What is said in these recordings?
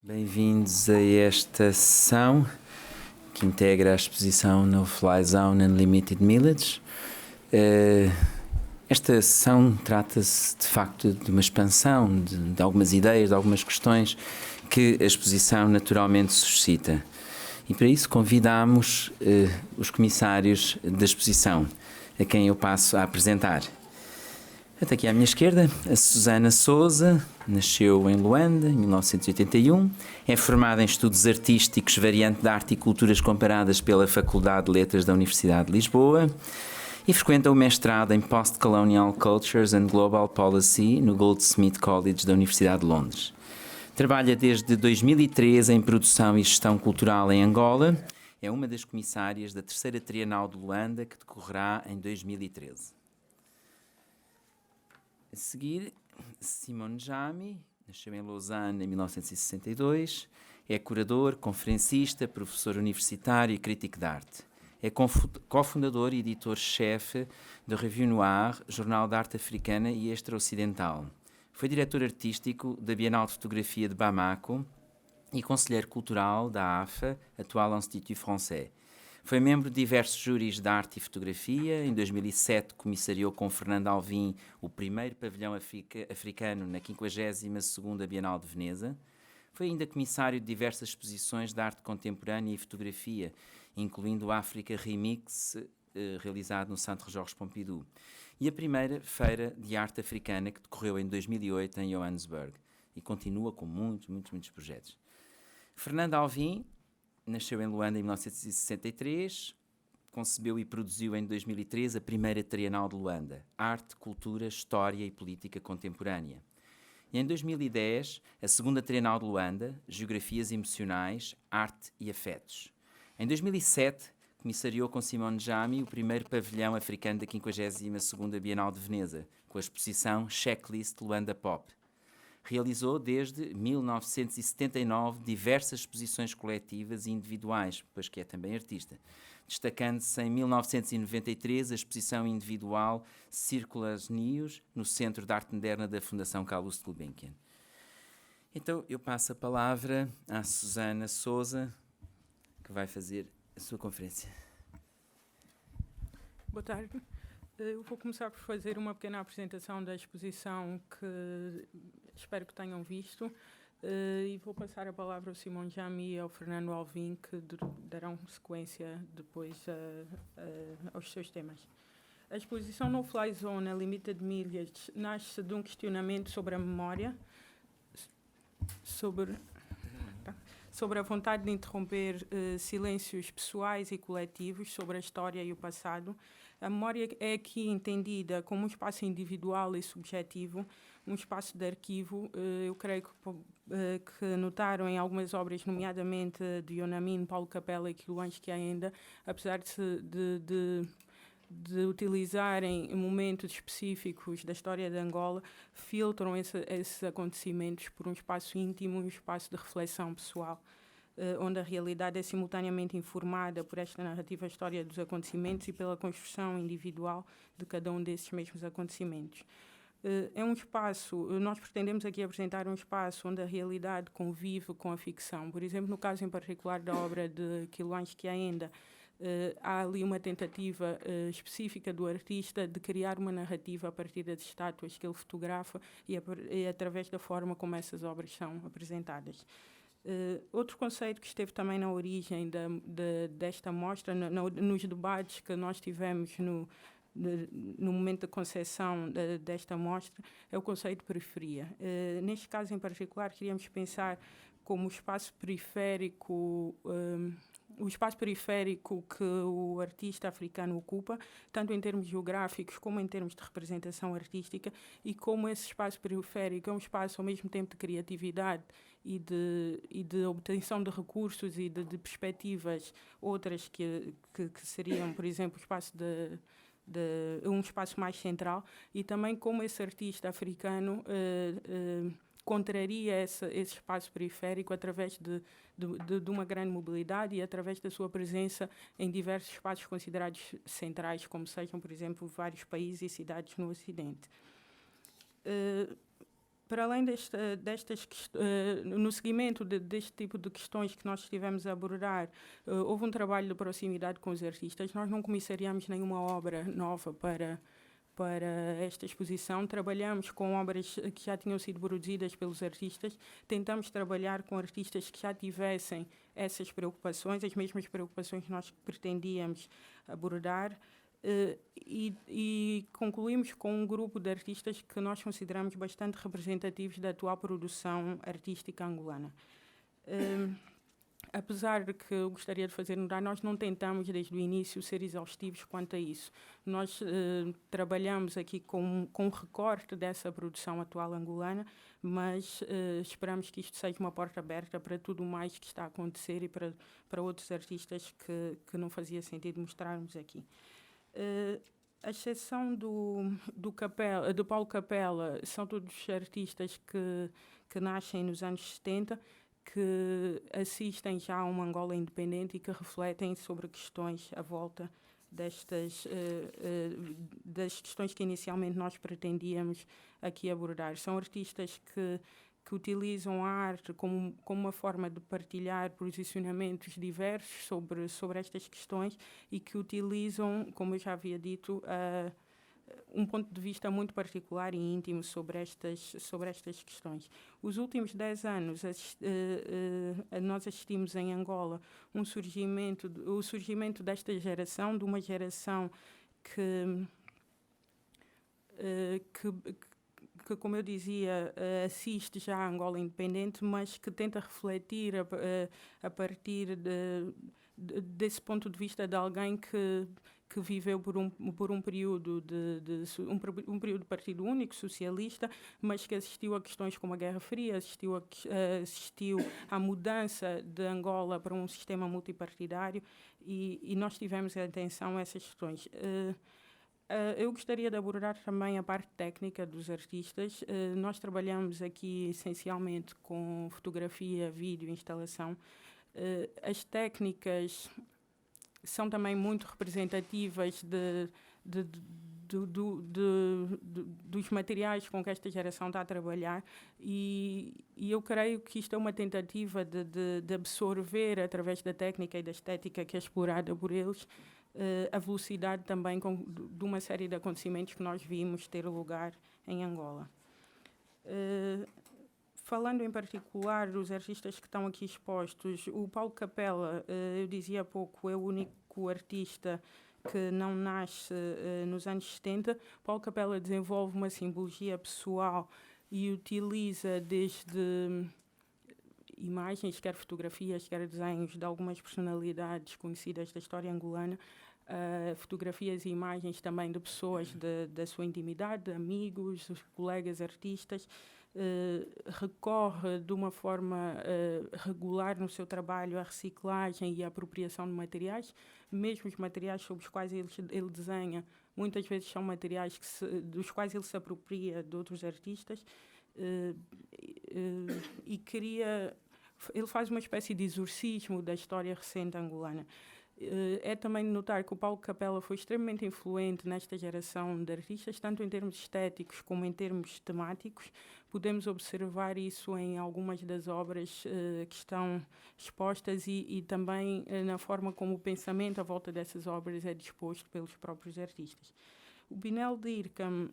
Bem-vindos a esta sessão que integra a exposição No Fly Zone Unlimited Millage. Esta sessão trata-se, de facto, de uma expansão de algumas ideias, de algumas questões que a exposição naturalmente suscita. E para isso convidamos os comissários da exposição, a quem eu passo a apresentar. Até aqui à minha esquerda, a Susana Souza, nasceu em Luanda, em 1981, é formada em Estudos Artísticos, variante de Arte e Culturas Comparadas pela Faculdade de Letras da Universidade de Lisboa e frequenta o mestrado em Post-Colonial Cultures and Global Policy no Goldsmith College da Universidade de Londres. Trabalha desde 2013 em produção e gestão cultural em Angola, é uma das comissárias da terceira Trienal de Luanda, que decorrerá em 2013. A seguir, Simone Jami, nasceu em Lausanne em 1962, é curador, conferencista, professor universitário e crítico de arte. É cofundador e editor-chefe da Revue Noire, jornal de arte africana e extra-ocidental. Foi diretor artístico da Bienal de Fotografia de Bamako e conselheiro cultural da AFA, atual Institut Français. Foi membro de diversos júris de arte e fotografia. Em 2007 comissariou com Fernando Alvim o primeiro pavilhão africano na 52ª Bienal de Veneza. Foi ainda comissário de diversas exposições de arte contemporânea e fotografia, incluindo o África Remix, realizado no Centre Georges Pompidou, e a primeira Feira de Arte Africana, que decorreu em 2008 em Johannesburg, e continua com muitos projetos. Fernando Alvim nasceu em Luanda em 1963, concebeu e produziu em 2013 a primeira Trienal de Luanda, Arte, Cultura, História e Política Contemporânea. E em 2010, a segunda Trienal de Luanda, Geografias Emocionais, Arte e Afetos. Em 2007, comissariou com Simone Jami o primeiro pavilhão africano da 52ª Bienal de Veneza, com a exposição Checklist Luanda Pop. Realizou desde 1979 diversas exposições coletivas e individuais, pois que é também artista, destacando-se em 1993 a exposição individual Circulas News, no Centro de Arte Moderna da Fundação Calouste Gulbenkian. Então eu passo a palavra à Susana Souza, que vai fazer a sua conferência. Boa tarde. Eu vou começar por fazer uma pequena apresentação da exposição que espero que tenham visto e vou passar a palavra ao Simone Jami e ao Fernando Alvim, que darão sequência depois aos seus temas. A exposição No Fly Zone Unlimited Millage nasce de um questionamento sobre a memória, sobre a vontade de interromper silêncios pessoais e coletivos sobre a história e o passado. A memória é aqui entendida como um espaço individual e subjetivo, um espaço de arquivo. Eu creio que notaram em algumas obras, nomeadamente de Yonamin, Paulo Capella e Quiluans que ainda, apesar de utilizarem momentos específicos da história de Angola, filtram esses acontecimentos por um espaço íntimo, um espaço de reflexão pessoal, onde a realidade é simultaneamente informada por esta narrativa história dos acontecimentos e pela construção individual de cada um desses mesmos acontecimentos. É um espaço, nós pretendemos aqui apresentar um espaço onde a realidade convive com a ficção. Por exemplo, no caso em particular da obra de Quiluans que ainda, há ali uma tentativa específica do artista de criar uma narrativa a partir das estátuas que ele fotografa e através da forma como essas obras são apresentadas. Outro conceito que esteve também na origem desta mostra, nos debates que nós tivemos no momento da concepção desta mostra, é o conceito de periferia. Neste caso em particular, queríamos pensar como o espaço periférico que o artista africano ocupa, tanto em termos geográficos como em termos de representação artística, e como esse espaço periférico é um espaço ao mesmo tempo de criatividade e de obtenção de recursos e de perspectivas outras que seriam, por exemplo, o espaço um espaço mais central, e também como esse artista africano contraria esse espaço periférico através de uma grande mobilidade e através da sua presença em diversos espaços considerados centrais, como sejam, por exemplo, vários países e cidades no Ocidente. para além no seguimento deste tipo de questões que nós estivemos a abordar, houve um trabalho de proximidade com os artistas. Nós não comissariamos nenhuma obra nova para esta exposição. Trabalhamos com obras que já tinham sido produzidas pelos artistas. Tentamos trabalhar com artistas que já tivessem essas preocupações, as mesmas preocupações que nós pretendíamos abordar. E concluímos com um grupo de artistas que nós consideramos bastante representativos da atual produção artística angolana. Apesar de que eu gostaria de fazer notar, nós não tentamos desde o início ser exaustivos quanto a isso. Nós trabalhamos aqui com um recorte dessa produção atual angolana, mas esperamos que isto seja uma porta aberta para tudo mais que está a acontecer e para outros artistas que não fazia sentido mostrarmos aqui. A exceção do Paulo Capela, são todos artistas que nascem nos anos 70, que assistem já a uma Angola independente e que refletem sobre questões à volta das questões que inicialmente nós pretendíamos aqui abordar. São artistas que utilizam a arte como uma forma de partilhar posicionamentos diversos sobre estas questões e que utilizam, como eu já havia dito, um ponto de vista muito particular e íntimo sobre estas questões. Os últimos 10 anos, nós assistimos em Angola o surgimento desta geração, de uma geração que, como eu dizia, assiste já a Angola independente, mas que tenta refletir a partir desse ponto de vista de alguém que viveu por um período um período de partido único, socialista, mas que assistiu a questões como a Guerra Fria, assistiu à mudança de Angola para um sistema multipartidário e nós tivemos atenção a essas questões. Eu gostaria de abordar também a parte técnica dos artistas. Nós trabalhamos aqui essencialmente com fotografia, vídeo, instalação. As técnicas são também muito representativas dos materiais com que esta geração está a trabalhar e eu creio que isto é uma tentativa de absorver, através da técnica e da estética que é explorada por eles, a velocidade também de uma série de acontecimentos que nós vimos ter lugar em Angola. Falando em particular dos artistas que estão aqui expostos, o Paulo Capela, eu dizia há pouco, é o único artista que não nasce nos anos 70. Paulo Capela desenvolve uma simbologia pessoal e utiliza desde imagens, quer fotografias, quer desenhos de algumas personalidades conhecidas da história angolana, fotografias e imagens também de pessoas da sua intimidade, amigos, colegas artistas. Recorre de uma forma regular no seu trabalho à reciclagem e à apropriação de materiais, mesmo os materiais sobre os quais ele desenha, muitas vezes são materiais dos quais ele se apropria de outros artistas, e ele faz uma espécie de exorcismo da história recente angolana. É também de notar que o Paulo Capela foi extremamente influente nesta geração de artistas, tanto em termos estéticos como em termos temáticos. Podemos observar isso em algumas das obras que estão expostas e também na forma como o pensamento à volta dessas obras é disposto pelos próprios artistas. O Pinel de Ircam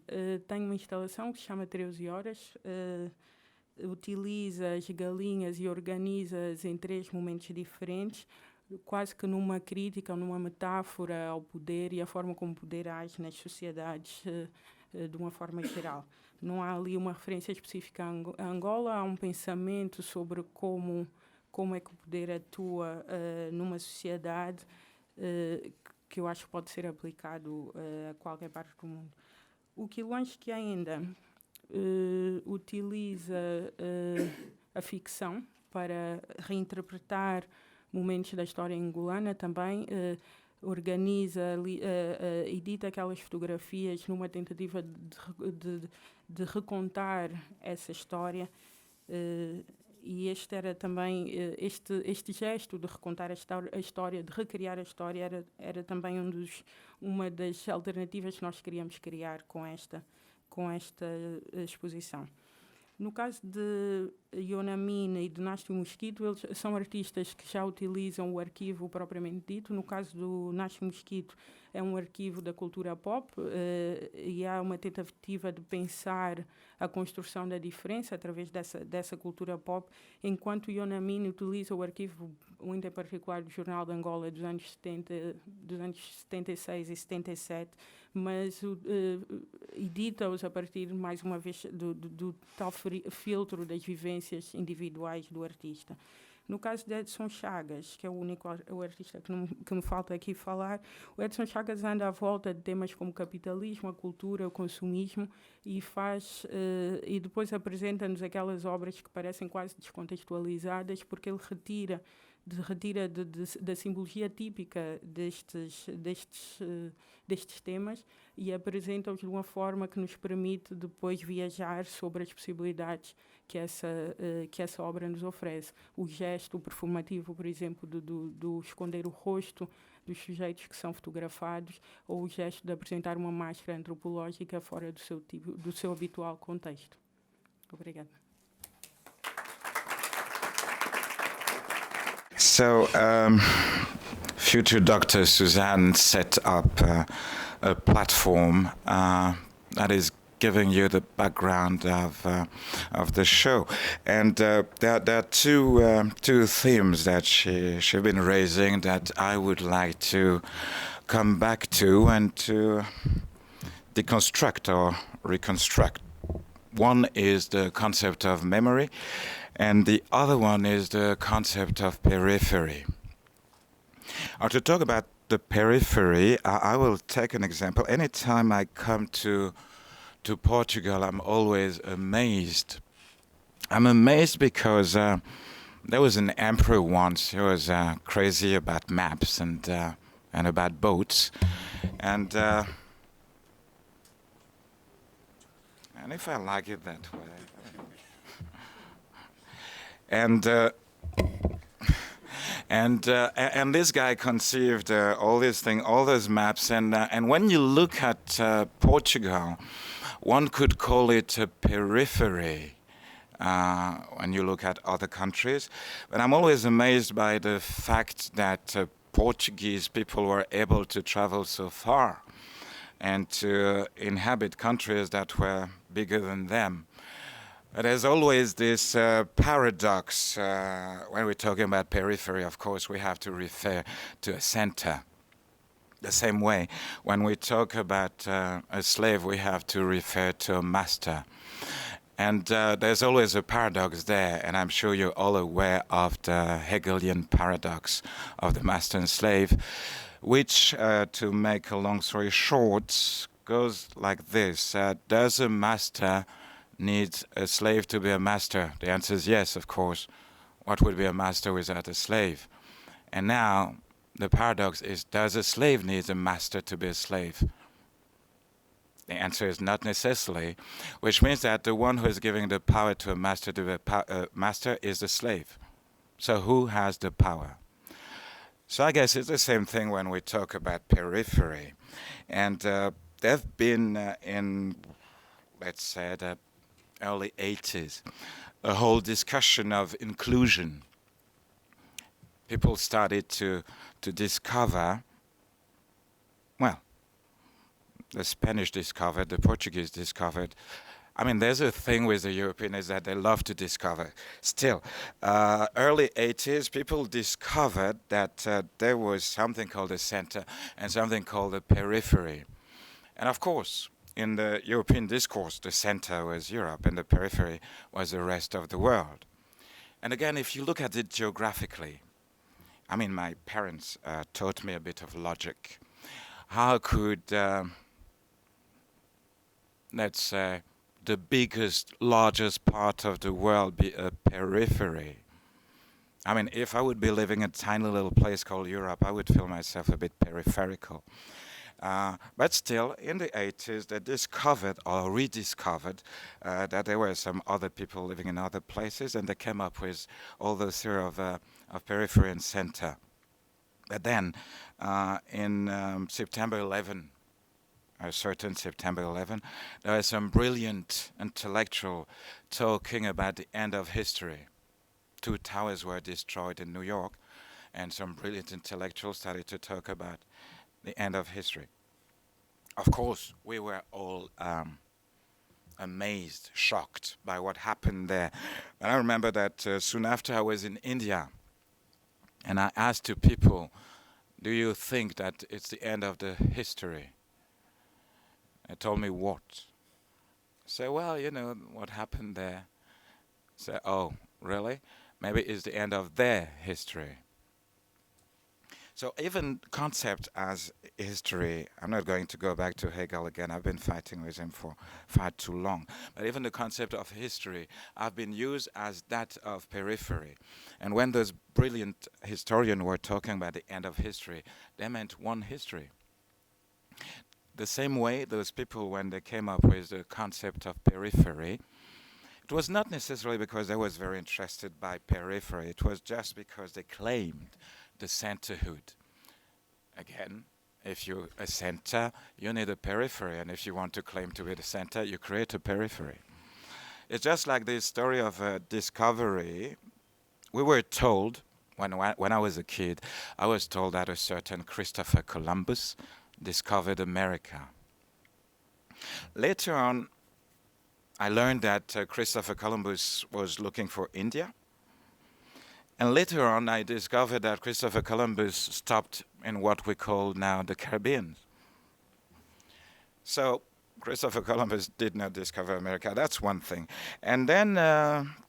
tem uma instalação que se chama 13 Horas, utiliza as galinhas e organiza-as em 3 momentos diferentes, quase que numa crítica, numa metáfora ao poder e a forma como o poder age nas sociedades de uma forma geral. Não há ali uma referência específica a Angola, há um pensamento sobre como é que o poder atua numa sociedade que eu acho que pode ser aplicado a qualquer parte do mundo. O Quiloanski ainda utiliza a ficção para reinterpretar momentos da história angolana também, organiza, edita aquelas fotografias numa tentativa de recontar essa história, e este era também, este gesto de recontar a história, de recriar a história, era também uma das alternativas que nós queríamos criar com esta exposição. No caso de Iona Mina e de Nástio Mosquito, eles são artistas que já utilizam o arquivo propriamente dito. No caso do Nástio Mosquito, é um arquivo da cultura pop e há uma tentativa de pensar a construção da diferença através dessa cultura pop, enquanto Iona Mina utiliza o arquivo, muito em particular do Jornal de Angola dos anos 76 e 77, mas edita-os a partir, mais uma vez, do tal filtro das vivências individuais do artista. No caso de Edson Chagas, que é o único o artista que me falta aqui falar, o Edson Chagas anda à volta de temas como capitalismo, a cultura, o consumismo e e depois apresenta-nos aquelas obras que parecem quase descontextualizadas, porque ele retira da simbologia típica destes temas e apresenta-os de uma forma que nos permite depois viajar sobre as possibilidades que essa obra nos oferece. O gesto performativo, por exemplo, do esconder o rosto dos sujeitos que são fotografados, ou o gesto de apresentar uma máscara antropológica fora do seu habitual contexto. Obrigada. So, future Dr. Suzanne set up a platform that is giving you the background of the show, and there are two themes that she's been raising that I would like to come back to and to deconstruct or reconstruct. One is the concept of memory, and the other one is the concept of periphery. To talk about the periphery, I will take an example. Anytime I come to Portugal, I'm always amazed. I'm amazed because there was an emperor once who was crazy about maps and about boats, and if I like it that way. And this guy conceived all these things, all those maps, and when you look at Portugal, one could call it a periphery when you look at other countries. But I'm always amazed by the fact that Portuguese people were able to travel so far and to inhabit countries that were bigger than them. There's always this paradox. When we're talking about periphery, of course, we have to refer to a center. The same way, when we talk about a slave, we have to refer to a master. And there's always a paradox there, and I'm sure you're all aware of the Hegelian paradox of the master and slave, which, to make a long story short, goes like this. Does a master need a slave to be a master? The answer is yes, of course. What would be a master without a slave? And now, the paradox is, does a slave need a master to be a slave? The answer is not necessarily, which means that the one who is giving the power to a master to be a master is the slave. So who has the power? So I guess it's the same thing when we talk about periphery. And there have been in, let's say, the early 80s, a whole discussion of inclusion. People started to discover, well, the Spanish discovered, the Portuguese discovered. I mean, there's a thing with the Europeans is that they love to discover. Still, early 80s, people discovered that there was something called the center and something called the periphery. And of course, in the European discourse, the center was Europe and the periphery was the rest of the world. And again, if you look at it geographically, I mean, my parents taught me a bit of logic. How could, let's say, the biggest, largest part of the world be a periphery? I mean, if I would be living in a tiny little place called Europe, I would feel myself a bit peripherical. But still, in the 80s, they discovered or rediscovered that there were some other people living in other places, and they came up with all the theory of periphery and center. But then, in September 11, a certain September 11, there was some brilliant intellectual talking about the end of history. 2 towers were destroyed in New York, and some brilliant intellectuals started to talk about the end of history. Of course, we were all amazed, shocked by what happened there. And I remember that soon after I was in India, and I asked 2 people, do you think that it's the end of the history? They told me what? I said, well, you know, what happened there. I said, oh, really? Maybe it's the end of their history. So even concept as history, I'm not going to go back to Hegel again, I've been fighting with him for far too long, but even the concept of history have been used as that of periphery. And when those brilliant historians were talking about the end of history, they meant one history. The same way those people, when they came up with the concept of periphery, it was not necessarily because they was very interested by periphery, it was just because they claimed the centerhood. Again, if you're a center, you need a periphery, and if you want to claim to be the center, you create a periphery. It's just like the story of discovery. We were told, when I was a kid, I was told that a certain Christopher Columbus discovered America. Later on, I learned that Christopher Columbus was looking for India. And later on, I discovered that Christopher Columbus stopped in what we call now the Caribbean. So Christopher Columbus did not discover America, that's one thing. And then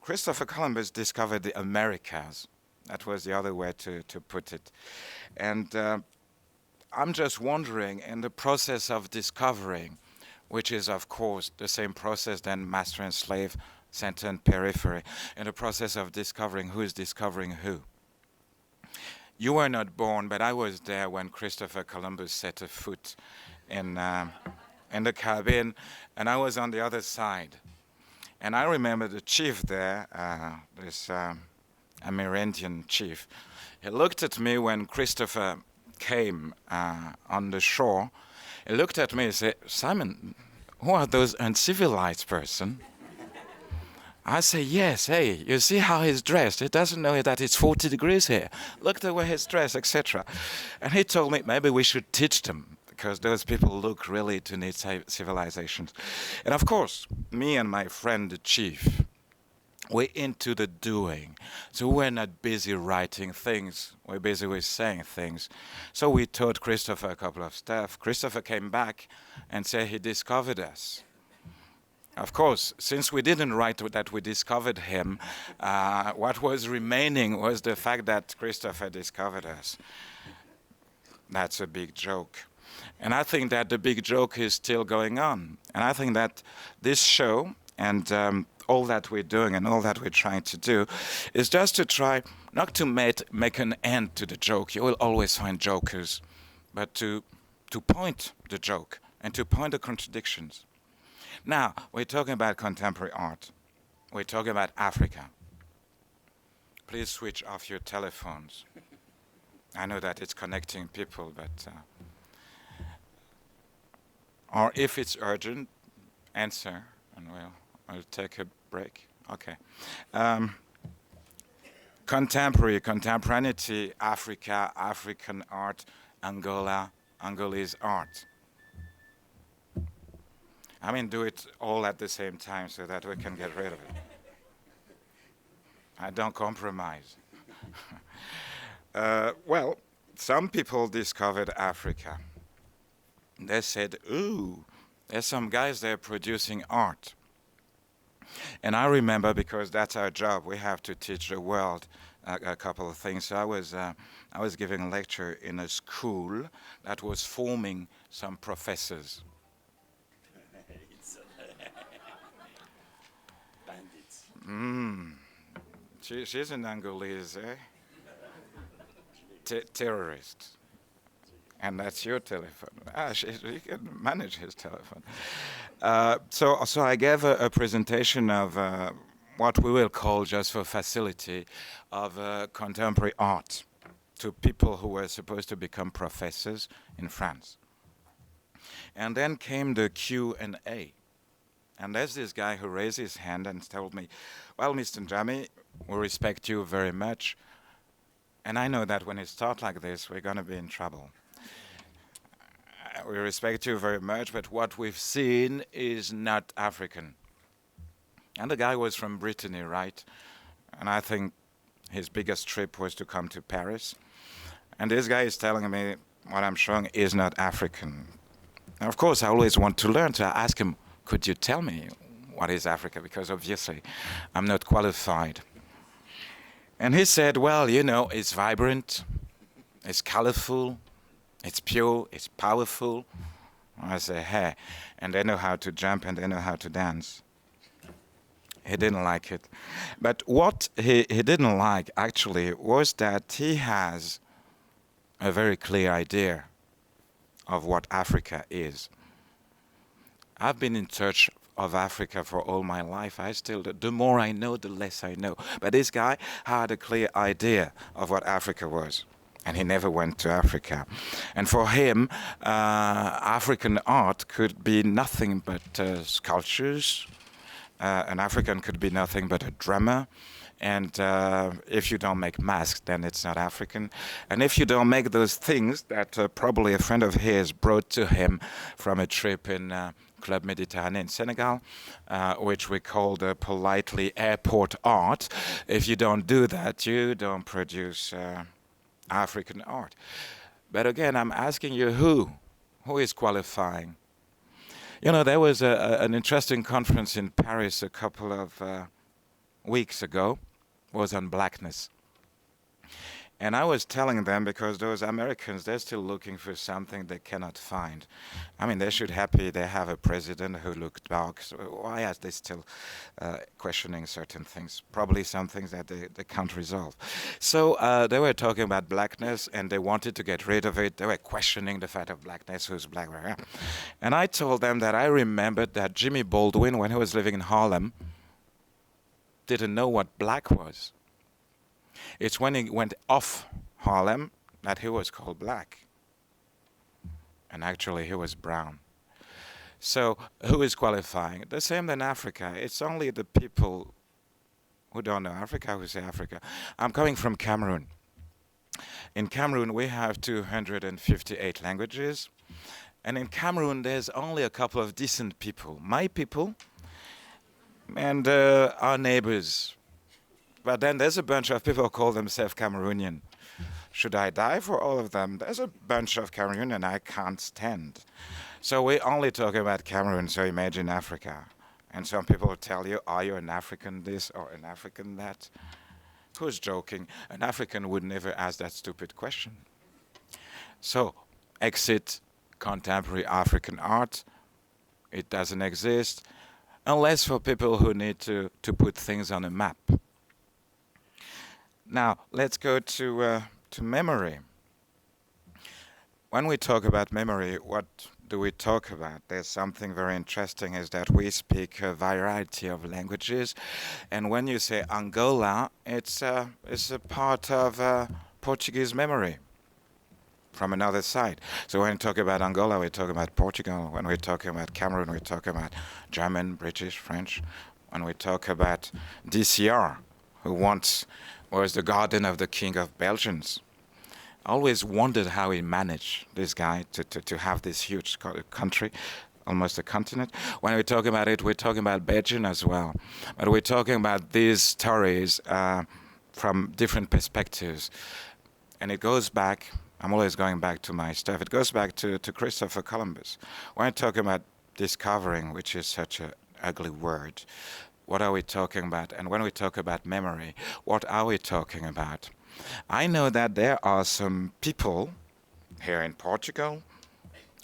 Christopher Columbus discovered the Americas. That was the other way to put it. And I'm just wondering, in the process of discovering, which is of course the same process than master and slave, center and periphery, in the process of discovering who is discovering who. You were not born, but I was there when Christopher Columbus set a foot in the Caribbean, and I was on the other side. And I remember the chief there, this Amerindian chief, he looked at me when Christopher came on the shore. He looked at me and said, "Simon, who are those uncivilized person?" I say, "Yes, hey, you see how he's dressed? He doesn't know that it's 40 degrees here. Look the way he's dressed, etc." And he told me maybe we should teach them, because those people look really to need civilizations. And of course, me and my friend the chief, we're into the doing. So we're not busy writing things, we're busy with saying things. So we taught Christopher a couple of stuff. Christopher came back and said he discovered us. Of course, since we didn't write that we discovered him, what was remaining was the fact that Christopher discovered us. That's a big joke. And I think that the big joke is still going on. And I think that this show and all that we're doing and all that we're trying to do is just to try not to make an end to the joke. You will always find jokers, but to point the joke and to point the contradictions. Now, we're talking about contemporary art. We're talking about Africa. Please switch off your telephones. I know that it's connecting people, but or if it's urgent, answer, and we'll take a break. Okay. Contemporaneity, Africa, African art, Angola, Angolese art. I mean, do it all at the same time so that we can get rid of it. I don't compromise. Well, some people discovered Africa. They said, ooh, there's some guys there producing art. And I remember, because that's our job, we have to teach the world a couple of things. So I was giving a lecture in a school that was forming some professors. She's an Angolese terrorist. And that's your telephone. You can manage his telephone. So I gave a presentation of what we will call, just for facility, of contemporary art to people who were supposed to become professors in France. And then came the Q&A. And there's this guy who raised his hand and told me, well, Mr. Njami, we respect you very much. And I know that when it starts like this, we're going to be in trouble. We respect you very much, but what we've seen is not African. And the guy was from Brittany, right? And I think his biggest trip was to come to Paris. And this guy is telling me what I'm showing is not African. Now, of course, I always want to learn, so I ask him, could you tell me what is Africa? Because obviously, I'm not qualified. And he said, well, you know, it's vibrant, it's colorful, it's pure, it's powerful. I say, hey, and they know how to jump and they know how to dance. He didn't like it. But what he didn't like, actually, was that he has a very clear idea of what Africa is. I've been in search of Africa for all my life. The more I know, the less I know. But this guy had a clear idea of what Africa was. And he never went to Africa. And for him, African art could be nothing but sculptures. An African could be nothing but a drummer. And if you don't make masks, then it's not African. And if you don't make those things that probably a friend of his brought to him from a trip in Club Méditerranée in Senegal, which we called politely airport art, if you don't do that, you don't produce African art. But again, I'm asking you who is qualifying? You know, there was an interesting conference in Paris a couple of weeks ago, was on blackness. And I was telling them, because those Americans, they're still looking for something they cannot find. I mean, they should happy they have a president who looked dark. So why are they still questioning certain things? Probably some things that they can't resolve. So they were talking about blackness, and they wanted to get rid of it. They were questioning the fact of blackness, who's black. And I told them that I remembered that Jimmy Baldwin, when he was living in Harlem, didn't know what black was. It's when he went off Harlem that he was called black. And actually he was brown. So who is qualifying? The same in Africa. It's only the people who don't know Africa who say Africa. I'm coming from Cameroon. In Cameroon we have 258 languages. And in Cameroon there's only a couple of decent people. My people and our neighbors. But then there's a bunch of people who call themselves Cameroonian. Should I die for all of them? There's a bunch of Cameroonian I can't stand. So we only talk about Cameroon, so imagine Africa. And some people tell you, are you an African this or an African that? Who's joking? An African would never ask that stupid question. So exit contemporary African art. It doesn't exist, unless for people who need to put things on a map. Now, let's go to memory. When we talk about memory, what do we talk about? There's something very interesting, is that we speak a variety of languages. And when you say Angola, it's a part of Portuguese memory from another side. So when we talk about Angola, we talk about Portugal. When we talk about Cameroon, we talk about German, British, French. When we talk about DCR, who once was the guardian of the King of Belgians. I always wondered how he managed, this guy, to have this huge country, almost a continent. When we talk about it, we're talking about Belgium as well. But we're talking about these stories from different perspectives. And it goes back, I'm always going back to my stuff, it goes back to Christopher Columbus. When I talk about discovering, which is such an ugly word, what are we talking about? And when we talk about memory, what are we talking about? I know that there are some people here in Portugal.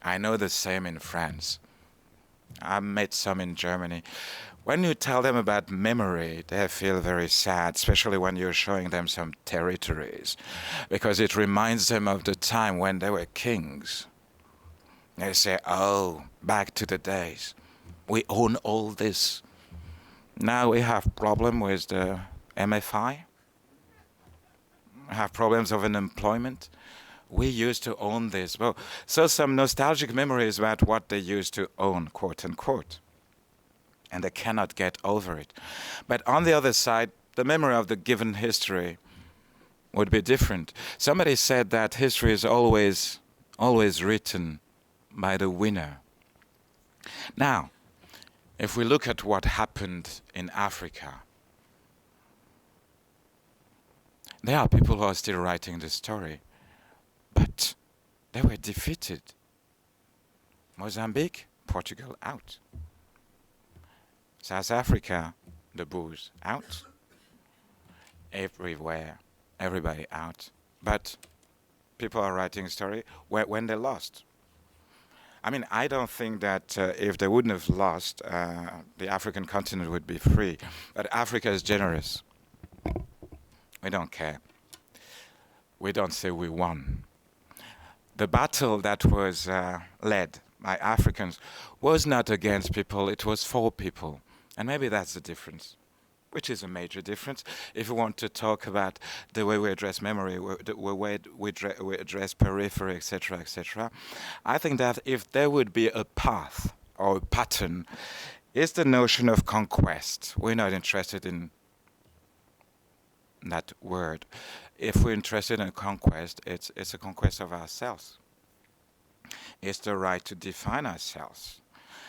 I know the same in France. I met some in Germany. When you tell them about memory, they feel very sad, especially when you're showing them some territories, because it reminds them of the time when they were kings. They say, oh, back to the days. We own all this. Now we have problem with the MFI. We have problems of unemployment. we used to own this. Well, so some nostalgic memories about what they used to own, quote unquote. And they cannot get over it. But on the other side, the memory of the given history would be different. Somebody said that history is always written by the winner. Now, if we look at what happened in Africa, there are people who are still writing the story, but they were defeated. Mozambique, Portugal out. South Africa, the Boers out. Everywhere, everybody out. But people are writing a story when they lost. I mean, I don't think that if they wouldn't have lost, the African continent would be free. But Africa is generous. We don't care. We don't say we won. The battle that was led by Africans was not against people, it was for people. And maybe that's the difference, which is a major difference. If we want to talk about the way we address memory, the way we address periphery, etc., I think that if there would be a path or a pattern, it's the notion of conquest. We're not interested in that word. If we're interested in conquest, it's a conquest of ourselves. It's the right to define ourselves.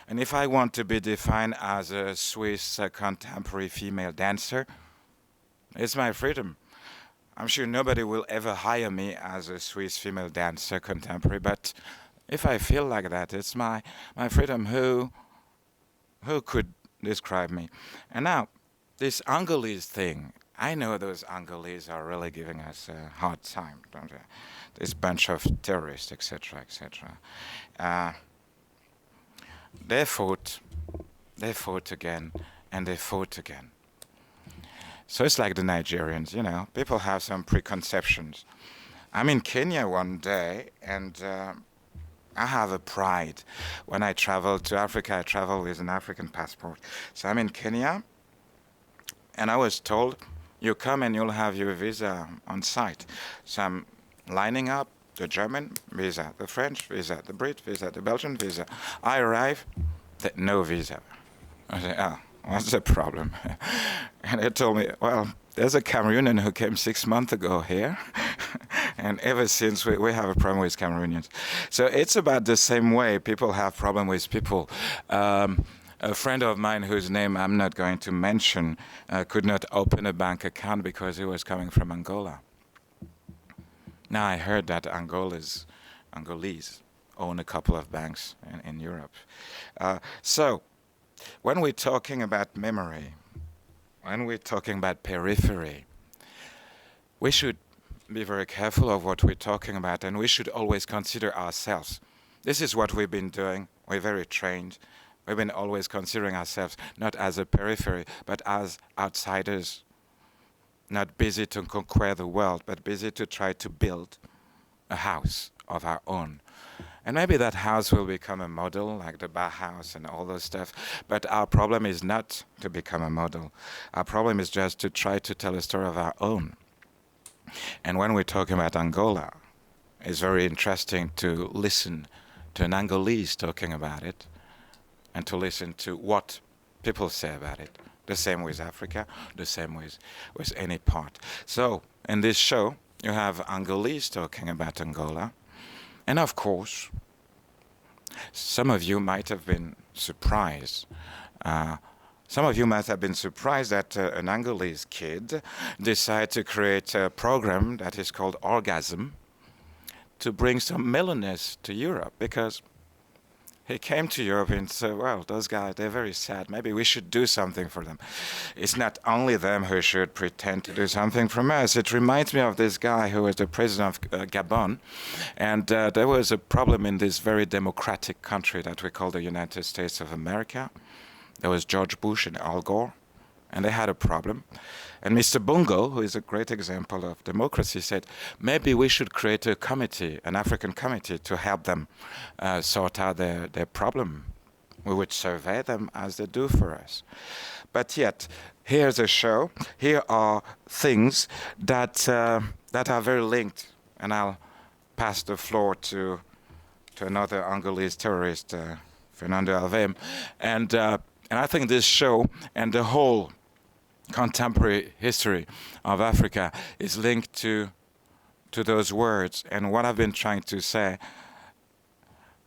And if I want to be defined as a Swiss contemporary female dancer, it's my freedom. I'm sure nobody will ever hire me as a Swiss female dancer contemporary, but if I feel like that, it's my freedom. Who could describe me? And now, this Angolese thing, I know those Angolese are really giving us a hard time, don't they? This bunch of terrorists, etc., etc. They fought again, and they fought again. So it's like the Nigerians, you know, people have some preconceptions. I'm in Kenya one day, and I have a pride. When I travel to Africa, I travel with an African passport. So I'm in Kenya, and I was told, you come and you'll have your visa on site. So I'm lining up. The German visa, the French visa, the Brit visa, the Belgian visa. I arrive, no visa. I say, oh, what's the problem? And they told me, well, there's a Cameroonian who came 6 months ago here, and ever since we have a problem with Cameroonians. So it's about the same way people have problem with people. A friend of mine whose name I'm not going to mention could not open a bank account because he was coming from Angola. Now I heard that Angolese own a couple of banks in Europe. So when we're talking about memory, when we're talking about periphery, we should be very careful of what we're talking about, and we should always consider ourselves. This is what we've been doing. We're very trained. We've been always considering ourselves not as a periphery, but as outsiders. Not busy to conquer the world, but busy to try to build a house of our own. And maybe that house will become a model, like the Bauhaus and all those stuff. But our problem is not to become a model. Our problem is just to try to tell a story of our own. And when we're talking about Angola, it's very interesting to listen to an Angolese talking about it and to listen to what people say about it. The same with Africa, the same with any part. So, in this show, you have Angolese talking about Angola. And of course, some of you might have been surprised. Some of you might have been surprised that an Angolese kid decided to create a program that is called Orgasm to bring some mellowness to Europe, because he came to Europe and said, well, those guys, they're very sad. Maybe we should do something for them. It's not only them who should pretend to do something from us. It reminds me of this guy who was the president of Gabon. And there was a problem in this very democratic country that we call the United States of America. There was George Bush and Al Gore, and they had a problem. And Mr. Bongo, who is a great example of democracy, said, maybe we should create a committee, an African committee, to help them sort out their problem. We would survey them as they do for us. But yet, here's a show. Here are things that are very linked. And I'll pass the floor to another Angolese terrorist, Fernando Alvim, and I think this show and the whole contemporary history of Africa is linked to those words. And what I've been trying to say,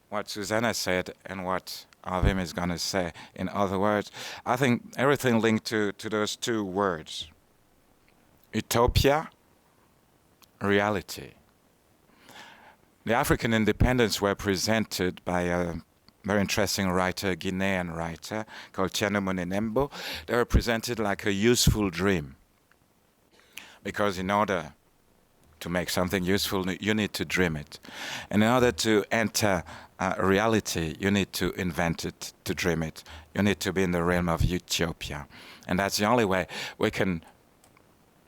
what Susanna said, and what Alvim is going to say in other words, I think everything linked to those two words: utopia, reality. The African independence were presented by a very interesting writer, a Guinean writer called Tiano Monenembo. They were presented like a useful dream, because in order to make something useful, you need to dream it. And in order to enter reality, you need to invent it, to dream it. You need to be in the realm of utopia. And that's the only way we can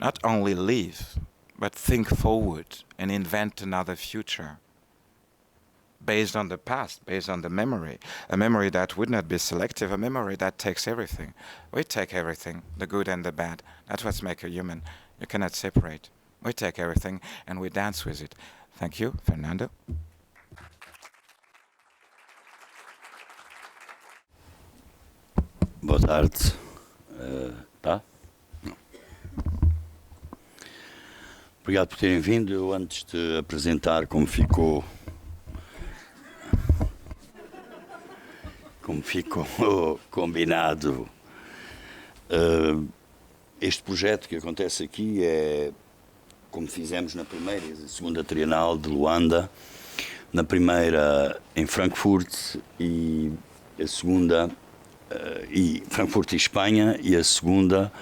not only live, but think forward and invent another future based on the past, based on the memory, a memory that would not be selective, a memory that takes everything. We take everything, the good and the bad. That's what makes a human. You cannot separate. We take everything and we dance with it. Thank you, Fernando. Boa tarde. Tá? Não. Obrigado por terem vindo. Eu, antes de apresentar como ficou combinado, este projeto que acontece aqui é como fizemos na primeira e segunda Trienal de Luanda, na primeira em Frankfurt e a segunda e Frankfurt e Espanha, e a segunda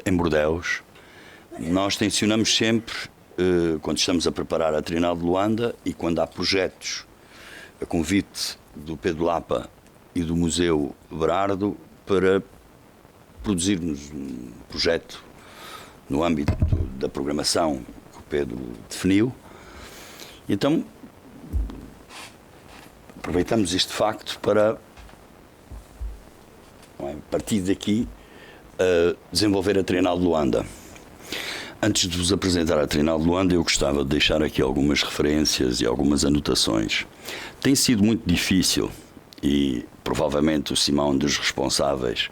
em Bordeaux. Nós tencionamos sempre, quando estamos a preparar a Trienal de Luanda e quando há projetos a convite do Pedro Lapa e do Museu Berardo, para produzirmos um projeto no âmbito da programação que o Pedro definiu. Então, aproveitamos este facto para, a partir daqui, desenvolver a Trienal de Luanda. Antes de vos apresentar a Trienal de Luanda, eu gostava de deixar aqui algumas referências e algumas anotações. Tem sido muito difícil, e provavelmente o Simão, um dos responsáveis,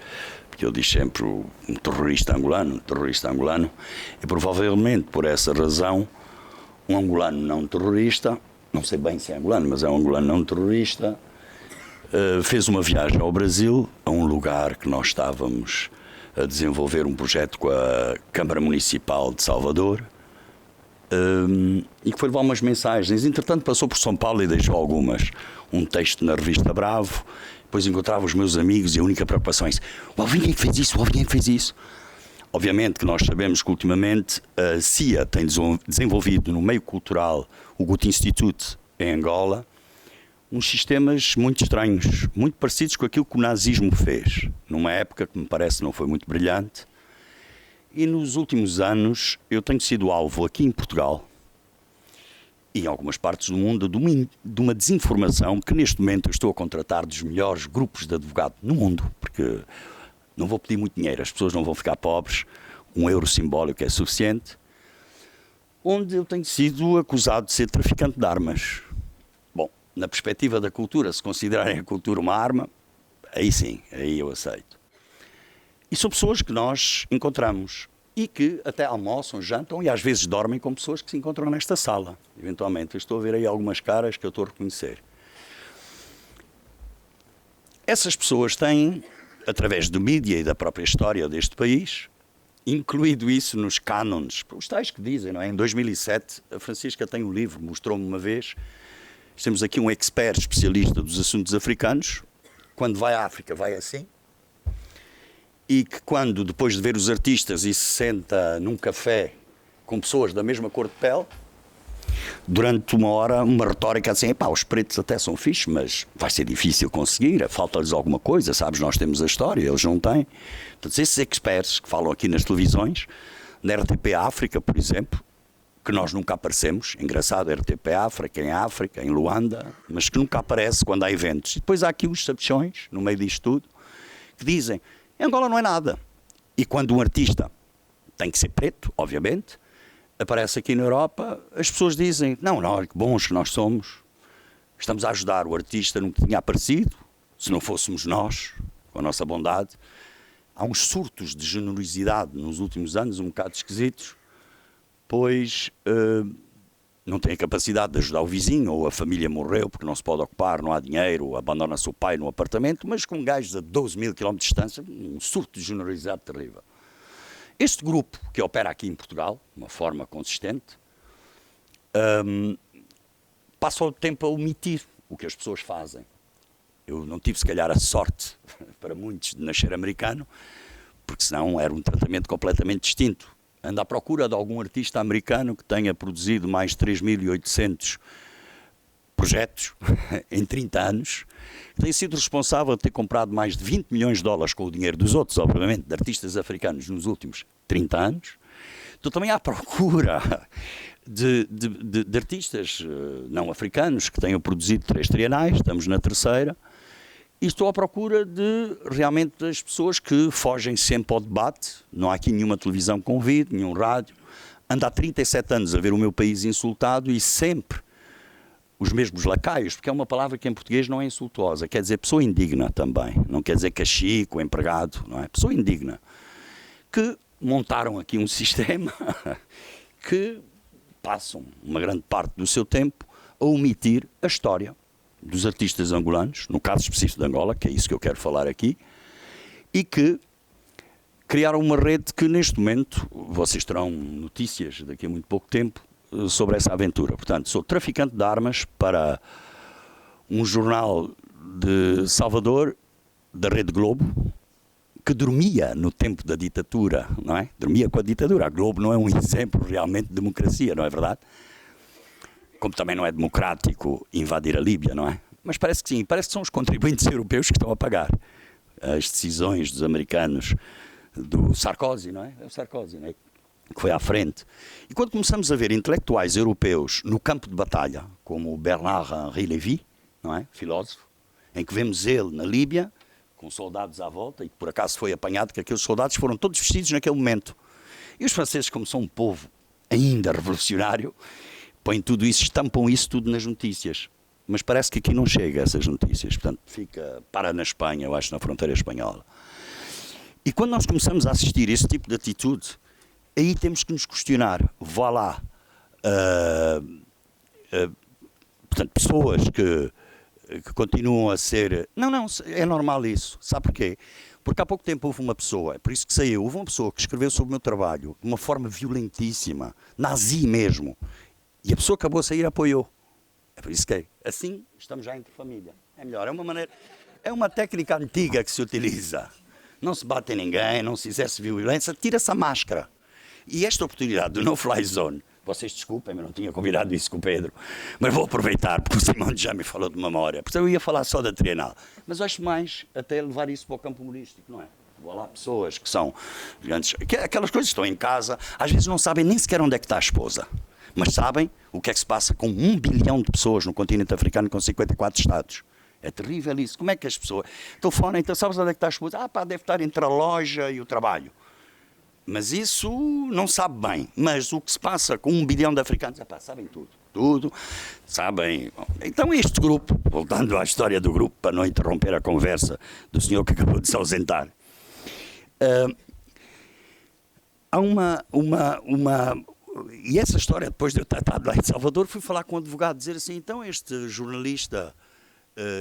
porque ele diz sempre um terrorista angolano, e provavelmente por essa razão, um angolano não terrorista, não sei bem se é angolano, mas é um angolano não terrorista, fez uma viagem ao Brasil, a um lugar que nós estávamos a desenvolver um projeto com a Câmara Municipal de Salvador, e que foi levar umas mensagens. Entretanto passou por São Paulo e deixou algumas, um texto na revista Bravo. Depois encontrava os meus amigos e a única preocupação é isso: o Alvim é que fez isso, o Alvim é que fez isso. Obviamente que nós sabemos que ultimamente a CIA tem desenvolvido no meio cultural, o Goethe Institute em Angola, uns sistemas muito estranhos, muito parecidos com aquilo que o nazismo fez, numa época que me parece não foi muito brilhante. E nos últimos anos eu tenho sido alvo aqui em Portugal e em algumas partes do mundo de uma desinformação que neste momento eu estou a contratar dos melhores grupos de advogado no mundo, porque não vou pedir muito dinheiro, as pessoas não vão ficar pobres, €1 simbólico é suficiente, onde eu tenho sido acusado de ser traficante de armas. Bom, na perspectiva da cultura, se considerarem a cultura uma arma, aí sim, aí eu aceito. E são pessoas que nós encontramos e que até almoçam, jantam e às vezes dormem com pessoas que se encontram nesta sala. Eventualmente, eu estou a ver aí algumas caras que eu estou a reconhecer. Essas pessoas têm, através do mídia e da própria história deste país, incluído isso nos cânones, os tais que dizem, não é? Em 2007, a Francisca tem um livro, mostrou-me uma vez, temos aqui um expert especialista dos assuntos africanos, quando vai à África vai assim, e que quando, depois de ver os artistas e se senta num café com pessoas da mesma cor de pele, durante uma hora, uma retórica assim: pá, os pretos até são fixes, mas vai ser difícil conseguir, falta-lhes alguma coisa, sabes, nós temos a história, eles não têm. Portanto, esses experts que falam aqui nas televisões, na RTP África, por exemplo, que nós nunca aparecemos, engraçado, RTP África, em Luanda, mas que nunca aparece quando há eventos. E depois há aqui os sabichões, no meio disto tudo, que dizem: em Angola não é nada. E quando um artista tem que ser preto, obviamente, aparece aqui na Europa, as pessoas dizem, não, que bons que nós somos, estamos a ajudar o artista no que tinha aparecido, se não fôssemos nós, com a nossa bondade. Há uns surtos de generosidade nos últimos anos, um bocado esquisitos, pois não tem a capacidade de ajudar o vizinho, ou a família morreu porque não se pode ocupar, não há dinheiro, ou abandona-se o pai no apartamento, mas com gajos a 12 mil km de distância, um surto de generosidade terrível. Este grupo, que opera aqui em Portugal, de uma forma consistente, passa o tempo a omitir o que as pessoas fazem. Eu não tive, se calhar, a sorte, para muitos, de nascer americano, porque senão era um tratamento completamente distinto. Ando à procura de algum artista americano que tenha produzido mais de 3.800 projetos em 30 anos, que tenha sido responsável de ter comprado mais de 20 milhões de dólares com o dinheiro dos outros, obviamente, de artistas africanos nos últimos 30 anos. Estou também à procura de artistas não africanos que tenham produzido 3 trienais, estamos na 3ª, e estou à procura de, realmente, das pessoas que fogem sempre ao debate. Não há aqui nenhuma televisão com vídeo, nenhum rádio. Ando há 37 anos a ver o meu país insultado e sempre os mesmos lacaios, porque é uma palavra que em português não é insultuosa, quer dizer pessoa indigna também, não quer dizer cachico, empregado, não é? Pessoa indigna, que montaram aqui um sistema que passam uma grande parte do seu tempo a omitir a história dos artistas angolanos, no caso específico de Angola, que é isso que eu quero falar aqui, e que criaram uma rede que neste momento, vocês terão notícias daqui a muito pouco tempo, sobre essa aventura. Portanto, sou traficante de armas para um jornal de Salvador, da Rede Globo, que dormia no tempo da ditadura, não é? Dormia com a ditadura. A Globo não é um exemplo realmente de democracia, não é verdade? Como também não é democrático invadir a Líbia, não é? Mas parece que sim, parece que são os contribuintes europeus que estão a pagar as decisões dos americanos, do Sarkozy, não é? É o Sarkozy, não é? Que foi à frente. E quando começamos a ver intelectuais europeus no campo de batalha, como o Bernard-Henri Lévy, não é? Filósofo, em que vemos ele na Líbia, com soldados à volta, e por acaso foi apanhado que aqueles soldados foram todos vestidos naquele momento. E os franceses, como são um povo ainda revolucionário, põem tudo isso, estampam isso tudo nas notícias. Mas parece que aqui não chega a essas notícias. Portanto, para na Espanha, eu acho, na fronteira espanhola. E quando nós começamos a assistir a esse tipo de atitude, aí temos que nos questionar. Vá lá. Portanto, pessoas que continuam a ser... Não, é normal isso. Sabe porquê? Porque há pouco tempo houve uma pessoa, é por isso que saiu, houve uma pessoa que escreveu sobre o meu trabalho de uma forma violentíssima, nazi mesmo, e a pessoa que acabou a sair apoiou. É por isso que assim estamos já entre família. É melhor, é uma técnica antiga que se utiliza. Não se bate em ninguém, não se exerce violência, tira-se a máscara. E esta oportunidade do No Fly Zone, vocês desculpem, eu não tinha combinado isso com o Pedro, mas vou aproveitar, porque o Simão já me falou de memória, porque eu ia falar só da Trienal, mas acho mais até levar isso para o campo humorístico, não é? Vou lá pessoas que são gigantes, aquelas coisas que estão em casa, às vezes não sabem nem sequer onde é que está a esposa, mas sabem o que é que se passa com 1 bilhão de pessoas no continente africano com 54 estados. É terrível isso. Como é que as pessoas... Telefonam, então sabes onde é que está a esposa? Deve estar entre a loja e o trabalho. Mas isso não sabe bem. Mas o que se passa com 1 bilhão de africanos, sabem tudo. Tudo. Sabem. Então este grupo, voltando à história do grupo, para não interromper a conversa do senhor que acabou de se ausentar, há e essa história, depois de eu estar lá em Salvador, fui falar com um advogado, dizer assim, então este jornalista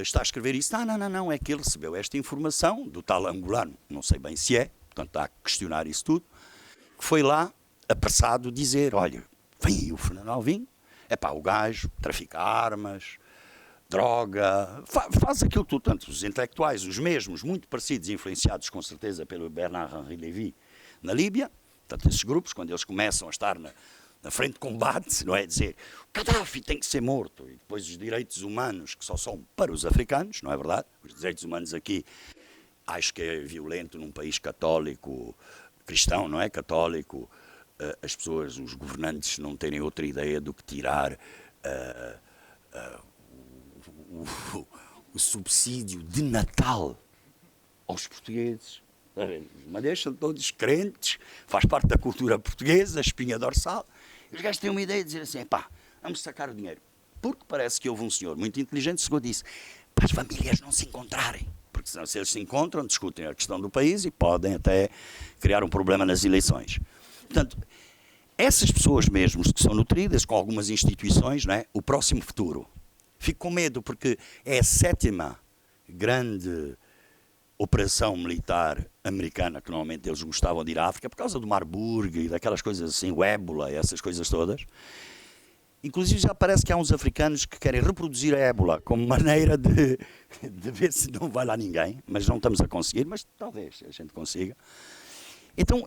está a escrever isso? Não, é que ele recebeu esta informação do tal angolano, não sei bem se é, portanto está a questionar isso tudo, que foi lá, apressado, dizer, olha, vem aí o Fernando Alvim, o gajo trafica armas, droga, faz aquilo tudo. Tanto os intelectuais, os mesmos, muito parecidos, influenciados com certeza pelo Bernard-Henri Lévy na Líbia, portanto esses grupos, quando eles começam a estar na frente de combate, não é dizer, o Gaddafi tem que ser morto, e depois os direitos humanos, que só são para os africanos, não é verdade? Os direitos humanos aqui, acho que é violento num país católico, cristão, não é? Católico, as pessoas, os governantes não terem outra ideia do que tirar o subsídio de Natal aos portugueses. Mas deixam todos crentes, faz parte da cultura portuguesa, espinha dorsal, Os gajos têm uma ideia de dizer assim, pá, vamos sacar o dinheiro. Porque parece que houve um senhor muito inteligente que chegou e disse, para as famílias não se encontrarem. Porque senão, se eles se encontram, discutem a questão do país e podem até criar um problema nas eleições. Portanto, essas pessoas mesmo que são nutridas com algumas instituições, não é? O próximo futuro. Fico com medo porque é a 7ª grande operação militar americana que normalmente eles gostavam de ir à África por causa do Marburg e daquelas coisas assim, o ébola e essas coisas todas. Inclusive já parece que há uns africanos que querem reproduzir a ébola como maneira de ver se não vai lá ninguém, mas não estamos a conseguir, mas talvez a gente consiga. Então,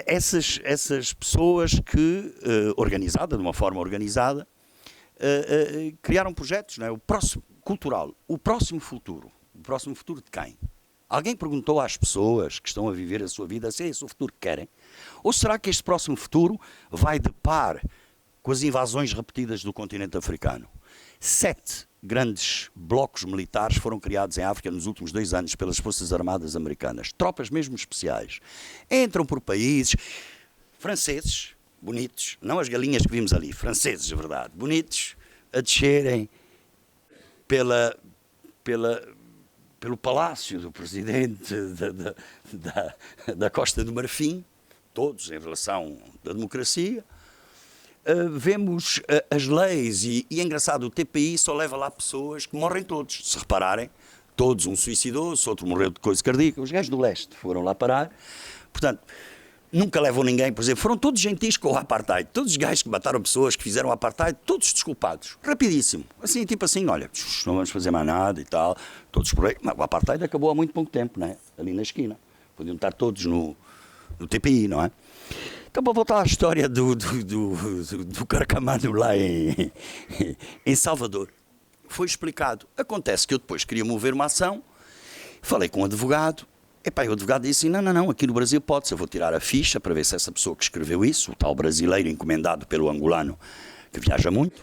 essas pessoas que, organizadas, de uma forma organizada, criaram projetos, não é? O próximo cultural, o próximo futuro de quem? Alguém perguntou às pessoas que estão a viver a sua vida se é esse o futuro que querem? Ou será que este próximo futuro vai de par com as invasões repetidas do continente africano? 7 grandes blocos militares foram criados em África nos últimos 2 anos pelas Forças Armadas Americanas. Tropas mesmo especiais. Entram por países franceses, bonitos, não as galinhas que vimos ali, franceses, de verdade, bonitos, a descerem pelo palácio do presidente da Costa do Marfim, todos em relação à democracia. Vemos as leis e é engraçado, o TPI só leva lá pessoas que morrem todos, se repararem, todos, um suicidou-se, outro morreu de coisa cardíaca, os gajos do leste foram lá parar, portanto, nunca levam ninguém, por exemplo, foram todos gentis com o apartheid, todos os gajos que mataram pessoas, que fizeram o apartheid, todos desculpados, rapidíssimo, assim, tipo assim, olha, não vamos fazer mais nada e tal, todos por aí, mas o apartheid acabou há muito pouco tempo, não é? Ali na esquina, podiam estar todos no TPI, não é? Então, para voltar à história do Carcamano lá em Salvador, foi explicado. Acontece que eu depois queria mover uma ação, falei com um advogado, e o advogado disse assim, não, aqui no Brasil pode-se, eu vou tirar a ficha para ver se essa pessoa que escreveu isso, o tal brasileiro encomendado pelo angolano, que viaja muito,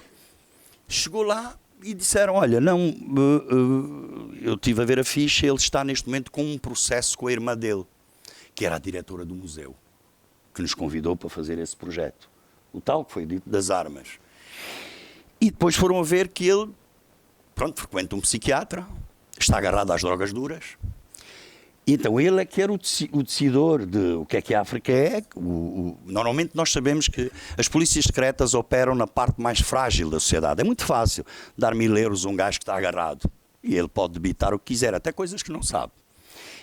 chegou lá e disseram, olha, não, eu estive a ver a ficha, ele está neste momento com um processo com a irmã dele, que era a diretora do museu, que nos convidou para fazer esse projeto. O tal que foi dito das armas. E depois foram a ver que ele, frequenta um psiquiatra, está agarrado às drogas duras. Então ele é que era o decidor de o que a África é. Normalmente nós sabemos que as polícias secretas operam na parte mais frágil da sociedade. É muito fácil dar 1000 euros a um gajo que está agarrado. E ele pode debitar o que quiser, até coisas que não sabe.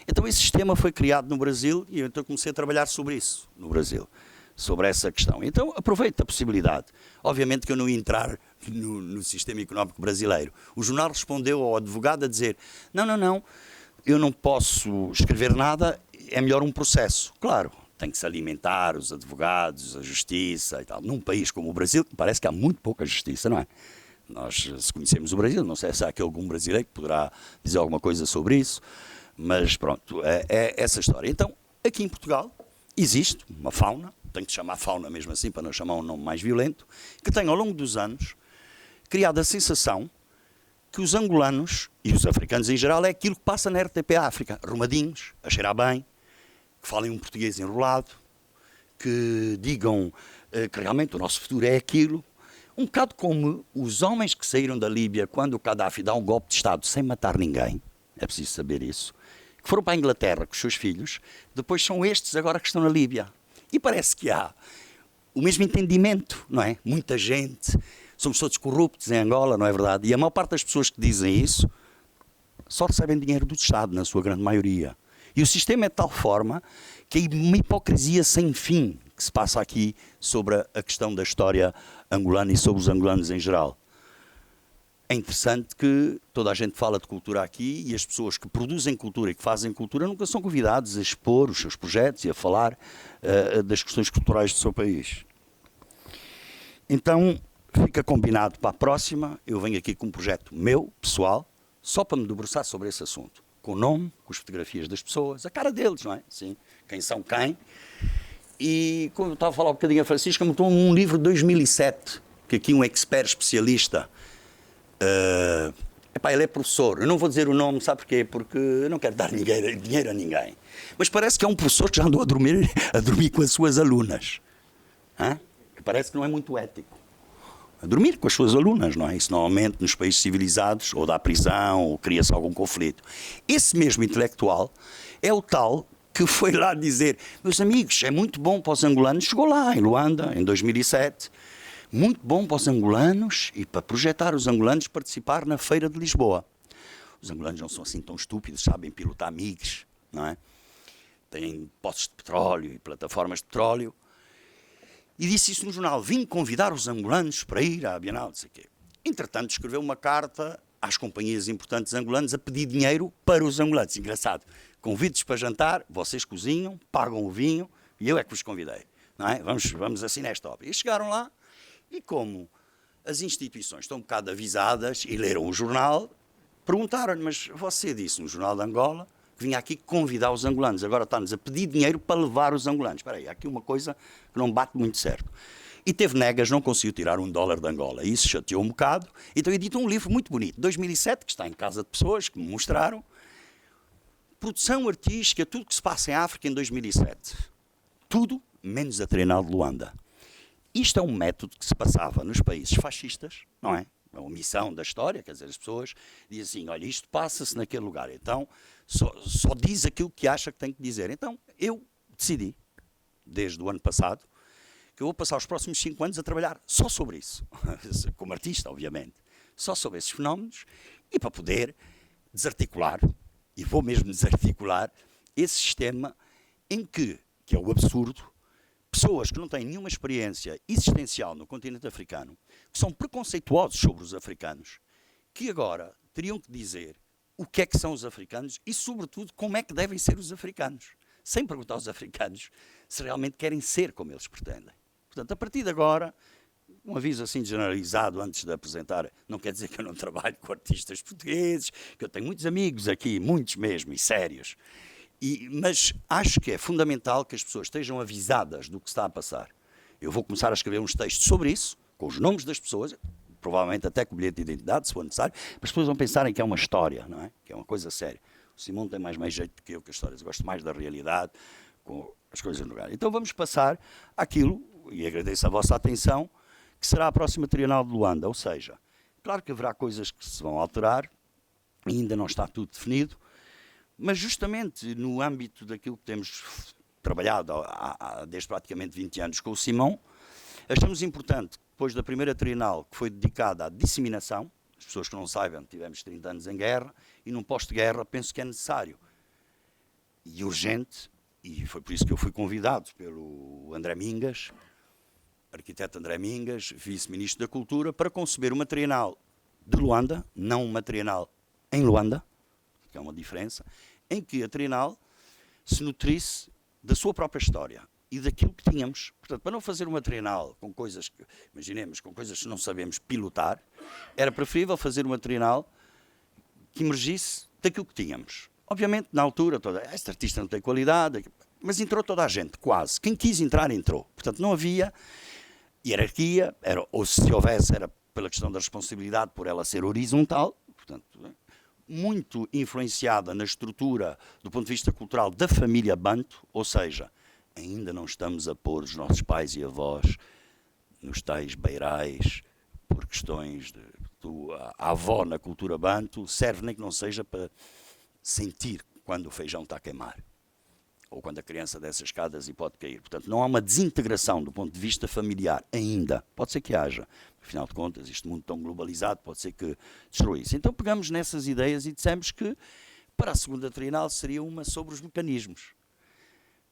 Então esse sistema foi criado no Brasil e eu então comecei a trabalhar sobre isso no Brasil, sobre essa questão. Então aproveito a possibilidade. Obviamente que eu não ia entrar no sistema económico brasileiro. O jornal respondeu ao advogado a dizer, não, eu não posso escrever nada, é melhor um processo. Claro, tem que se alimentar os advogados, a justiça e tal. Num país como o Brasil, parece que há muito pouca justiça, não é? Nós, se conhecemos o Brasil, não sei se há aqui algum brasileiro que poderá dizer alguma coisa sobre isso. Mas pronto, é essa história. Então, aqui em Portugal, existe uma fauna, tenho que chamar fauna mesmo assim, para não chamar um nome mais violento, que tem ao longo dos anos criado a sensação que os angolanos, e os africanos em geral, é aquilo que passa na RTP África. Arrumadinhos, a cheirar bem, que falem um português enrolado, que digam que realmente o nosso futuro é aquilo. Um bocado como os homens que saíram da Líbia quando o Gaddafi dá um golpe de Estado sem matar ninguém, é preciso saber isso, que foram para a Inglaterra com os seus filhos, depois são estes agora que estão na Líbia. E parece que há o mesmo entendimento, não é? Muita gente, somos todos corruptos em Angola, não é verdade? E a maior parte das pessoas que dizem isso só recebem dinheiro do Estado, na sua grande maioria. E o sistema é de tal forma que há uma hipocrisia sem fim que se passa aqui sobre a questão da história angolana e sobre os angolanos em geral. É interessante que toda a gente fala de cultura aqui e as pessoas que produzem cultura e que fazem cultura nunca são convidados a expor os seus projetos e a falar das questões culturais do seu país. Então, fica combinado para a próxima, eu venho aqui com um projeto meu, pessoal, só para me debruçar sobre esse assunto. Com o nome, com as fotografias das pessoas, a cara deles, não é? Sim, quem são quem. E, como eu estava a falar um bocadinho a Francisca, me tomou um livro de 2007, que aqui um expert especialista... ele é professor, eu não vou dizer o nome, sabe porquê? Porque eu não quero dar dinheiro a ninguém. Mas parece que é um professor que já andou a dormir com as suas alunas. parece que não é muito ético. A dormir com as suas alunas, não é? Isso normalmente nos países civilizados, ou dá prisão, ou cria-se algum conflito. Esse mesmo intelectual é o tal que foi lá dizer, meus amigos, é muito bom para os angolanos, chegou lá em Luanda, em 2007, muito bom para os angolanos e para projetar os angolanos participar na Feira de Lisboa. Os angolanos não são assim tão estúpidos, sabem pilotar MiGs, não é? Têm poços de petróleo e plataformas de petróleo. E disse isso no jornal, vim convidar os angolanos para ir à Bienal, não sei o quê. Entretanto, escreveu uma carta às companhias importantes angolanas a pedir dinheiro para os angolanos. Engraçado, convido-vos para jantar, vocês cozinham, pagam o vinho e eu é que vos convidei. Não é? Vamos assim nesta obra. E chegaram lá e como as instituições estão um bocado avisadas e leram o jornal, perguntaram-lhe, mas você disse no Jornal de Angola que vinha aqui convidar os angolanos, agora está-nos a pedir dinheiro para levar os angolanos. Espera aí, há aqui uma coisa que não bate muito certo. E teve negas, não conseguiu tirar $1 de Angola. Isso chateou um bocado. Então editou um livro muito bonito, 2007, que está em casa de pessoas que me mostraram. Produção artística, tudo que se passa em África em 2007. Tudo menos a Trienal de Luanda. Isto é um método que se passava nos países fascistas, não é? A omissão da história, quer dizer, as pessoas dizem assim, olha, isto passa-se naquele lugar, então só diz aquilo que acha que tem que dizer. Então eu decidi, desde o ano passado, que eu vou passar os próximos 5 anos a trabalhar só sobre isso, como artista, obviamente, só sobre esses fenómenos, e para poder desarticular, e vou mesmo desarticular, esse sistema em que é o absurdo, pessoas que não têm nenhuma experiência existencial no continente africano, que são preconceituosos sobre os africanos, que agora teriam que dizer o que é que são os africanos e, sobretudo, como é que devem ser os africanos, sem perguntar aos africanos se realmente querem ser como eles pretendem. Portanto, a partir de agora, um aviso assim generalizado antes de apresentar, não quer dizer que eu não trabalho com artistas portugueses, que eu tenho muitos amigos aqui, muitos mesmo, e sérios, mas acho que é fundamental que as pessoas estejam avisadas do que está a passar. Eu vou começar a escrever uns textos sobre isso, com os nomes das pessoas, provavelmente até com o bilhete de identidade, se for necessário, para as pessoas vão pensarem que é uma história, não é? Que é uma coisa séria. O Simão tem mais jeito do que eu com as histórias, eu gosto mais da realidade, com as coisas no lugar. Então vamos passar àquilo, e agradeço a vossa atenção, que será a próxima Trienal de Luanda, ou seja, claro que haverá coisas que se vão alterar, ainda não está tudo definido, mas justamente no âmbito daquilo que temos trabalhado desde praticamente 20 anos com o Simão, achamos importante, depois da primeira Trienal, que foi dedicada à disseminação, as pessoas que não saibam, tivemos 30 anos em guerra, e num pós-guerra penso que é necessário e urgente, e foi por isso que eu fui convidado pelo André Mingas, arquiteto André Mingas, vice-ministro da Cultura, para conceber uma Trienal de Luanda, não uma Trienal em Luanda, que é uma diferença, em que a Trienal se nutrisse da sua própria história e daquilo que tínhamos. Portanto, para não fazer uma Trienal com coisas que, imaginemos, com coisas que não sabemos pilotar, era preferível fazer uma Trienal que emergisse daquilo que tínhamos. Obviamente, na altura, este artista não tem qualidade, mas entrou toda a gente, quase. Quem quis entrar, entrou. Portanto, não havia hierarquia, ou se houvesse, era pela questão da responsabilidade, por ela ser horizontal, portanto, muito influenciada na estrutura, do ponto de vista cultural, da família Banto, ou seja, ainda não estamos a pôr os nossos pais e avós nos tais beirais, por questões a avó na cultura Banto, serve nem que não seja para sentir quando o feijão está a queimar, ou quando a criança desce as escadas e pode cair. Portanto, não há uma desintegração do ponto de vista familiar ainda. Pode ser que haja. Afinal de contas, este mundo tão globalizado pode ser que destrua isso. Então pegamos nessas ideias e dissemos que para a segunda Trienal seria uma sobre os mecanismos.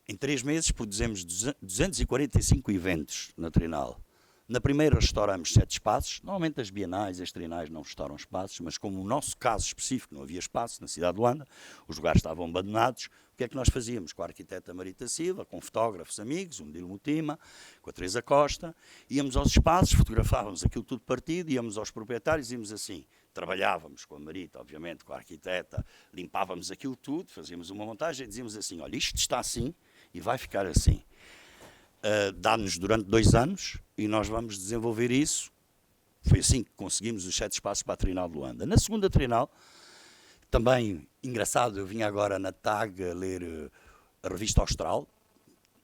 Em 3 meses produzimos 245 eventos na Trienal. Na primeira restauramos 7 espaços. Normalmente as bienais e as trienais não restauram espaços, mas como no nosso caso específico não havia espaço na cidade de Luanda, os lugares estavam abandonados, o que é que nós fazíamos? Com a arquiteta Marita Silva, com fotógrafos amigos, o Medilo Mutima, com a Teresa Costa, íamos aos espaços, fotografávamos aquilo tudo partido, íamos aos proprietários e íamos assim, trabalhávamos com a Marita, obviamente, com a arquiteta, limpávamos aquilo tudo, fazíamos uma montagem e dizíamos assim, olha, isto está assim e vai ficar assim. Dá-nos durante 2 anos e nós vamos desenvolver isso. Foi assim que conseguimos os 7 espaços para a Trienal de Luanda. Na segunda Trienal, também engraçado, eu vim agora na TAG a ler a revista Austral,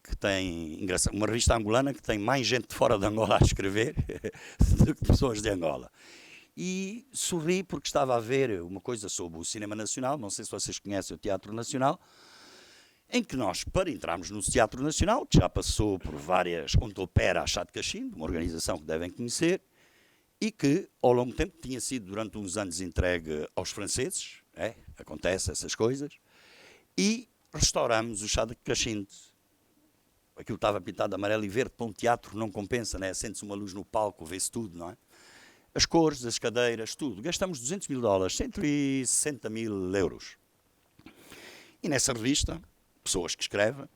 que tem, uma revista angolana que tem mais gente de fora de Angola a escrever do que pessoas de Angola. E sorri porque estava a ver uma coisa sobre o cinema nacional, não sei se vocês conhecem o Teatro Nacional, em que nós, para entrarmos no Teatro Nacional, que já passou por várias, onde opera a Chá de Cachimbo, uma organização que devem conhecer, e que, ao longo do tempo, tinha sido durante uns anos entregue aos franceses, acontece essas coisas, e restauramos o Chá de Cachimbo. Aquilo estava pintado de amarelo e verde, para um teatro não compensa, né? Acende-se uma luz no palco, vê-se tudo, não é? As cores, as cadeiras, tudo. Gastamos $200 mil, 160 mil euros. E nessa revista, pessoas que escrevem,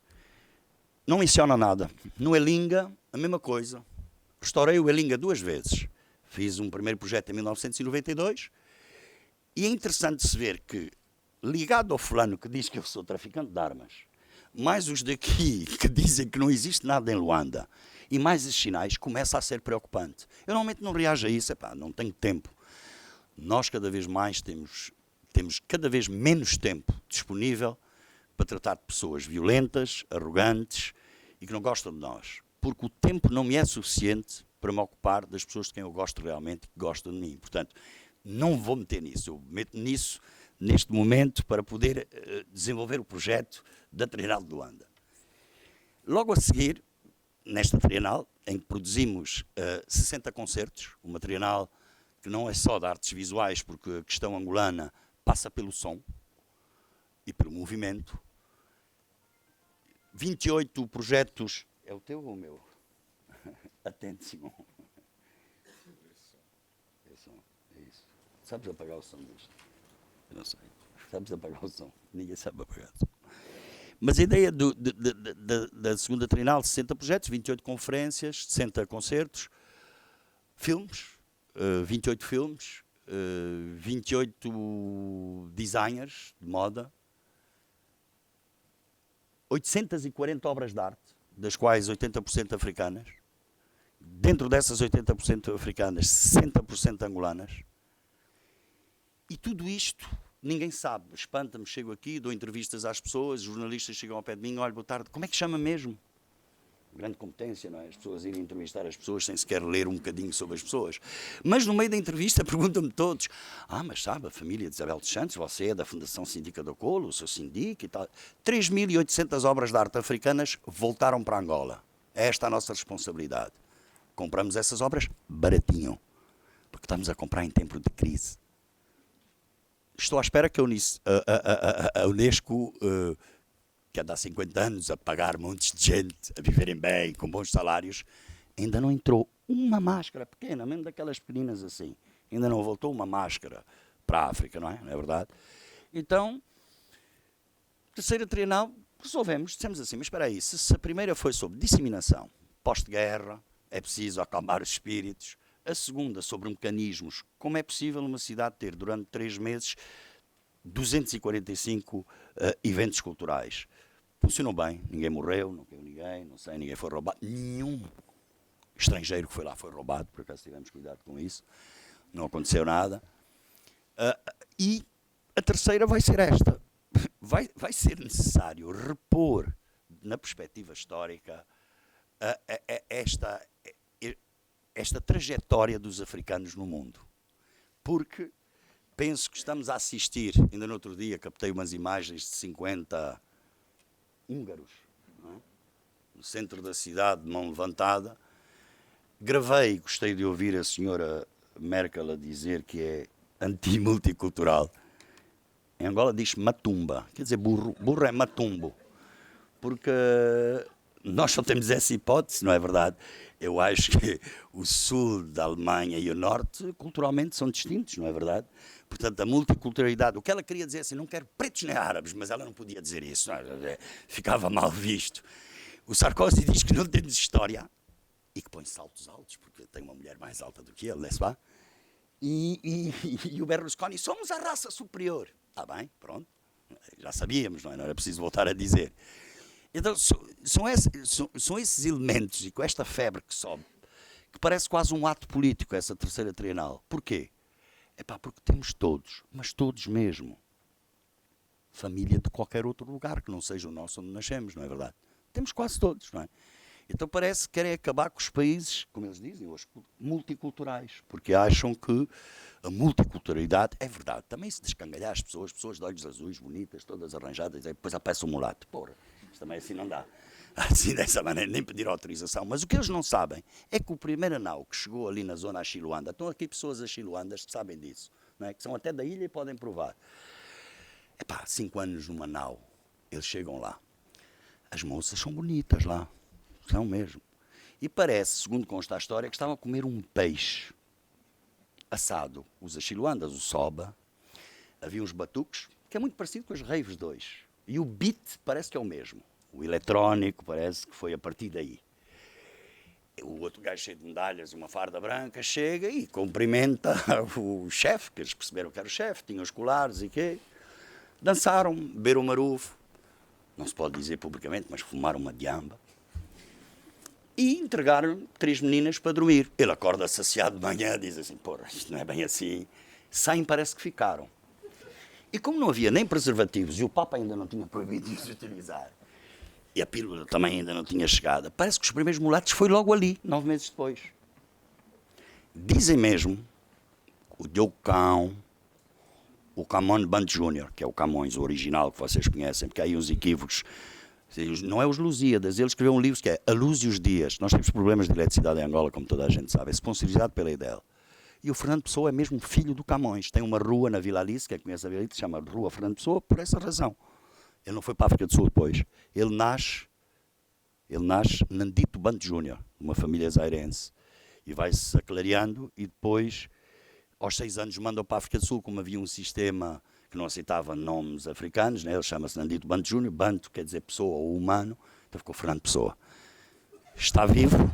não menciona nada. No Elinga, a mesma coisa. Restaurei o Elinga 2 vezes. Fiz um primeiro projeto em 1992 e é interessante se ver que, ligado ao fulano que diz que eu sou traficante de armas, mais os daqui que dizem que não existe nada em Luanda, e mais esses sinais, começa a ser preocupante. Eu normalmente não reajo a isso, não tenho tempo. Nós cada vez mais temos cada vez menos tempo disponível para tratar de pessoas violentas, arrogantes e que não gostam de nós. Porque o tempo não me é suficiente para me ocupar das pessoas de quem eu gosto realmente e que gostam de mim. Portanto, não vou meter nisso. Eu meto nisso neste momento para poder desenvolver o projeto da Trienal de Luanda. Logo a seguir, nesta Trienal, em que produzimos 60 concertos, uma Trienal que não é só de artes visuais, porque a questão angolana passa pelo som e pelo movimento. 28 projetos... É o teu ou o meu? Atente, Simão. É isso. Sabes apagar o som disto? Eu não sei. Sabes apagar o som? Ninguém sabe apagar o som. Mas a ideia da segunda Trienal, 60 projetos, 28 conferências, 60 concertos, filmes, 28 filmes, 28 designers de moda, 840 obras de arte, das quais 80% africanas. Dentro dessas 80% africanas, 60% angolanas. E tudo isto... Ninguém sabe, espanta-me, chego aqui, dou entrevistas às pessoas, os jornalistas chegam ao pé de mim, olha, boa tarde, como é que chama mesmo? Grande competência, não é? As pessoas irem entrevistar as pessoas sem sequer ler um bocadinho sobre as pessoas. Mas no meio da entrevista perguntam-me todos, mas sabe, a família de Isabel dos Santos, você é da Fundação Sindica do Colo, o seu sindico e tal. 3.800 obras de arte africanas voltaram para Angola. É esta a nossa responsabilidade. Compramos essas obras baratinho, porque estamos a comprar em tempo de crise. Estou à espera que a Unesco, que anda há 50 anos a pagar montes de gente, a viverem bem, com bons salários, ainda não entrou uma máscara pequena, mesmo daquelas pequeninas assim. Ainda não voltou uma máscara para a África, não é? Não é verdade? Então, terceira Trienal, resolvemos, dissemos assim, mas espera aí, se a primeira foi sobre disseminação, pós-guerra, é preciso acalmar os espíritos. A segunda, sobre mecanismos, como é possível uma cidade ter, durante 3 meses, 245 eventos culturais. Funcionou bem, ninguém morreu, não caiu ninguém, não sei, ninguém foi roubado. Nenhum estrangeiro que foi lá foi roubado, por acaso tivemos cuidado com isso, não aconteceu nada. E a terceira vai ser esta. Vai ser necessário repor, na perspectiva histórica, esta trajetória dos africanos no mundo. Porque penso que estamos a assistir, ainda no outro dia captei umas imagens de 50 húngaros, não é? No centro da cidade, de mão levantada. Gravei, gostei de ouvir a senhora Merkel a dizer que é anti-multicultural. Em Angola diz matumba, quer dizer burro é matumbo. Porque nós só temos essa hipótese, não é verdade? Eu acho que o sul da Alemanha e o norte, culturalmente, são distintos, não é verdade? Portanto, a multiculturalidade, o que ela queria dizer assim, não quero pretos nem árabes, mas ela não podia dizer isso, não é? Ficava mal visto. O Sarkozy diz que não temos história e que põe saltos altos, porque tem uma mulher mais alta do que ele, n'est-ce pas? E o Berlusconi, somos a raça superior. Está bem, pronto, já sabíamos, não era preciso voltar a dizer. Então, são esses elementos, e com esta febre que sobe, que parece quase um ato político, essa terceira Trienal. Porquê? Porque temos todos, mas todos mesmo, família de qualquer outro lugar que não seja o nosso onde nascemos, não é verdade? Temos quase todos, não é? Então parece que querem acabar com os países, como eles dizem hoje, multiculturais, porque acham que a multiculturalidade é verdade. Também se descangalhar as pessoas de olhos azuis, bonitas, todas arranjadas, e depois aparece um mulato. Porra, isto também assim não dá. Assim, dessa maneira, nem pedir autorização. Mas o que eles não sabem é que o primeiro nau que chegou ali na zona Achiluanda, estão aqui pessoas achiluandas que sabem disso, não é? Que são até da ilha e podem provar. 5 anos numa nau, eles chegam lá. As moças são bonitas lá, são mesmo. E parece, segundo consta a história, que estavam a comer um peixe assado. Os achiluandas, o soba, havia uns batuques, que é muito parecido com os raves 2. E o beat parece que é o mesmo. O eletrónico parece que foi a partir daí. O outro gajo cheio de medalhas e uma farda branca chega e cumprimenta o chefe, que eles perceberam que era o chefe, tinham os colares e quê. Dançaram, beberam marufo, não se pode dizer publicamente, mas fumaram uma diamba. E entregaram 3 meninas para dormir. Ele acorda saciado de manhã, diz assim, porra, isto não é bem assim. Saem, parece que ficaram. E como não havia nem preservativos e o Papa ainda não tinha proibido de os utilizar, e a pílula também ainda não tinha chegado, parece que os primeiros mulatos foi logo ali, 9 meses depois. Dizem mesmo o Diogo Cão, o Camões Band Júnior, que é o Camões, o original que vocês conhecem, porque há aí uns equívocos. Não é os Lusíadas, ele escreveu um livro que é A Luz e os Dias. Nós temos problemas de eletricidade em Angola, como toda a gente sabe, é sponsorizado pela EDEL. E o Fernando Pessoa é mesmo filho do Camões. Tem uma rua na Vila Alice, que é que conhece a Vila Alice, se chama Rua Fernando Pessoa, por essa razão. Ele não foi para a África do Sul depois. Ele nasce Nandito Band Júnior, uma família zairense. E vai-se aclareando e depois, aos 6 anos, mandam para a África do Sul, como havia um sistema que não aceitava nomes africanos, né? Ele chama-se Nandito Band Júnior, Banto quer dizer pessoa ou humano, então ficou Fernando Pessoa. Está vivo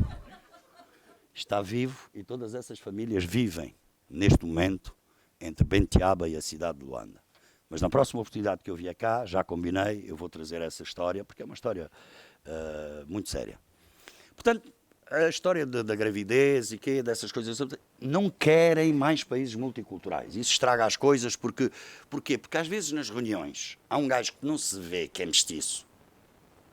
e todas essas famílias vivem, neste momento, entre Bentiaba e a cidade de Luanda. Mas na próxima oportunidade que eu vier cá, já combinei, eu vou trazer essa história, porque é uma história muito séria. Portanto, a história da gravidez e dessas coisas, não querem mais países multiculturais. Isso estraga as coisas, porquê? Porque às vezes nas reuniões há um gajo que não se vê que é mestiço.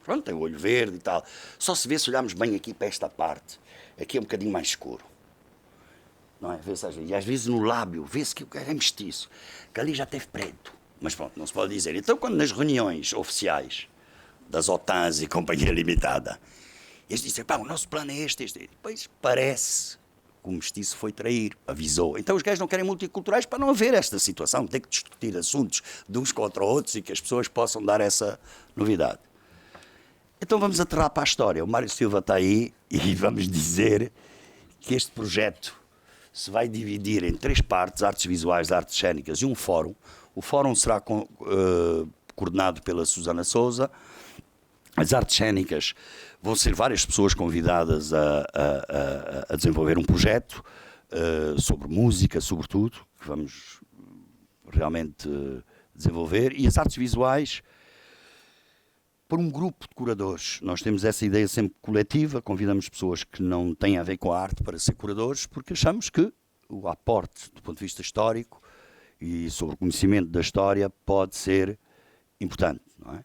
Pronto, tem o olho verde e tal. Só se vê se olharmos bem aqui para esta parte. Aqui é um bocadinho mais escuro. Não é? E às vezes no lábio vê-se que o cara é mestiço, que ali já teve preto. Mas pronto, não se pode dizer. Então, quando nas reuniões oficiais das OTANs e Companhia Limitada, eles dizem, o nosso plano é este. Depois parece que o mestiço foi trair, avisou. Então os gajos não querem multiculturais para não haver esta situação, tem que discutir assuntos de uns contra outros e que as pessoas possam dar essa novidade. Então vamos aterrar para a história. O Mário Silva está aí e vamos dizer que este projeto se vai dividir em 3 partes, artes visuais, artes cênicas e um fórum. O fórum será coordenado pela Susana Souza. As artes cênicas vão ser várias pessoas convidadas a desenvolver um projeto sobre música, sobretudo, que vamos realmente desenvolver. E as artes visuais, por um grupo de curadores. Nós temos essa ideia sempre coletiva, convidamos pessoas que não têm a ver com a arte para ser curadores, porque achamos que o aporte do ponto de vista histórico e sobre o conhecimento da história pode ser importante, não é?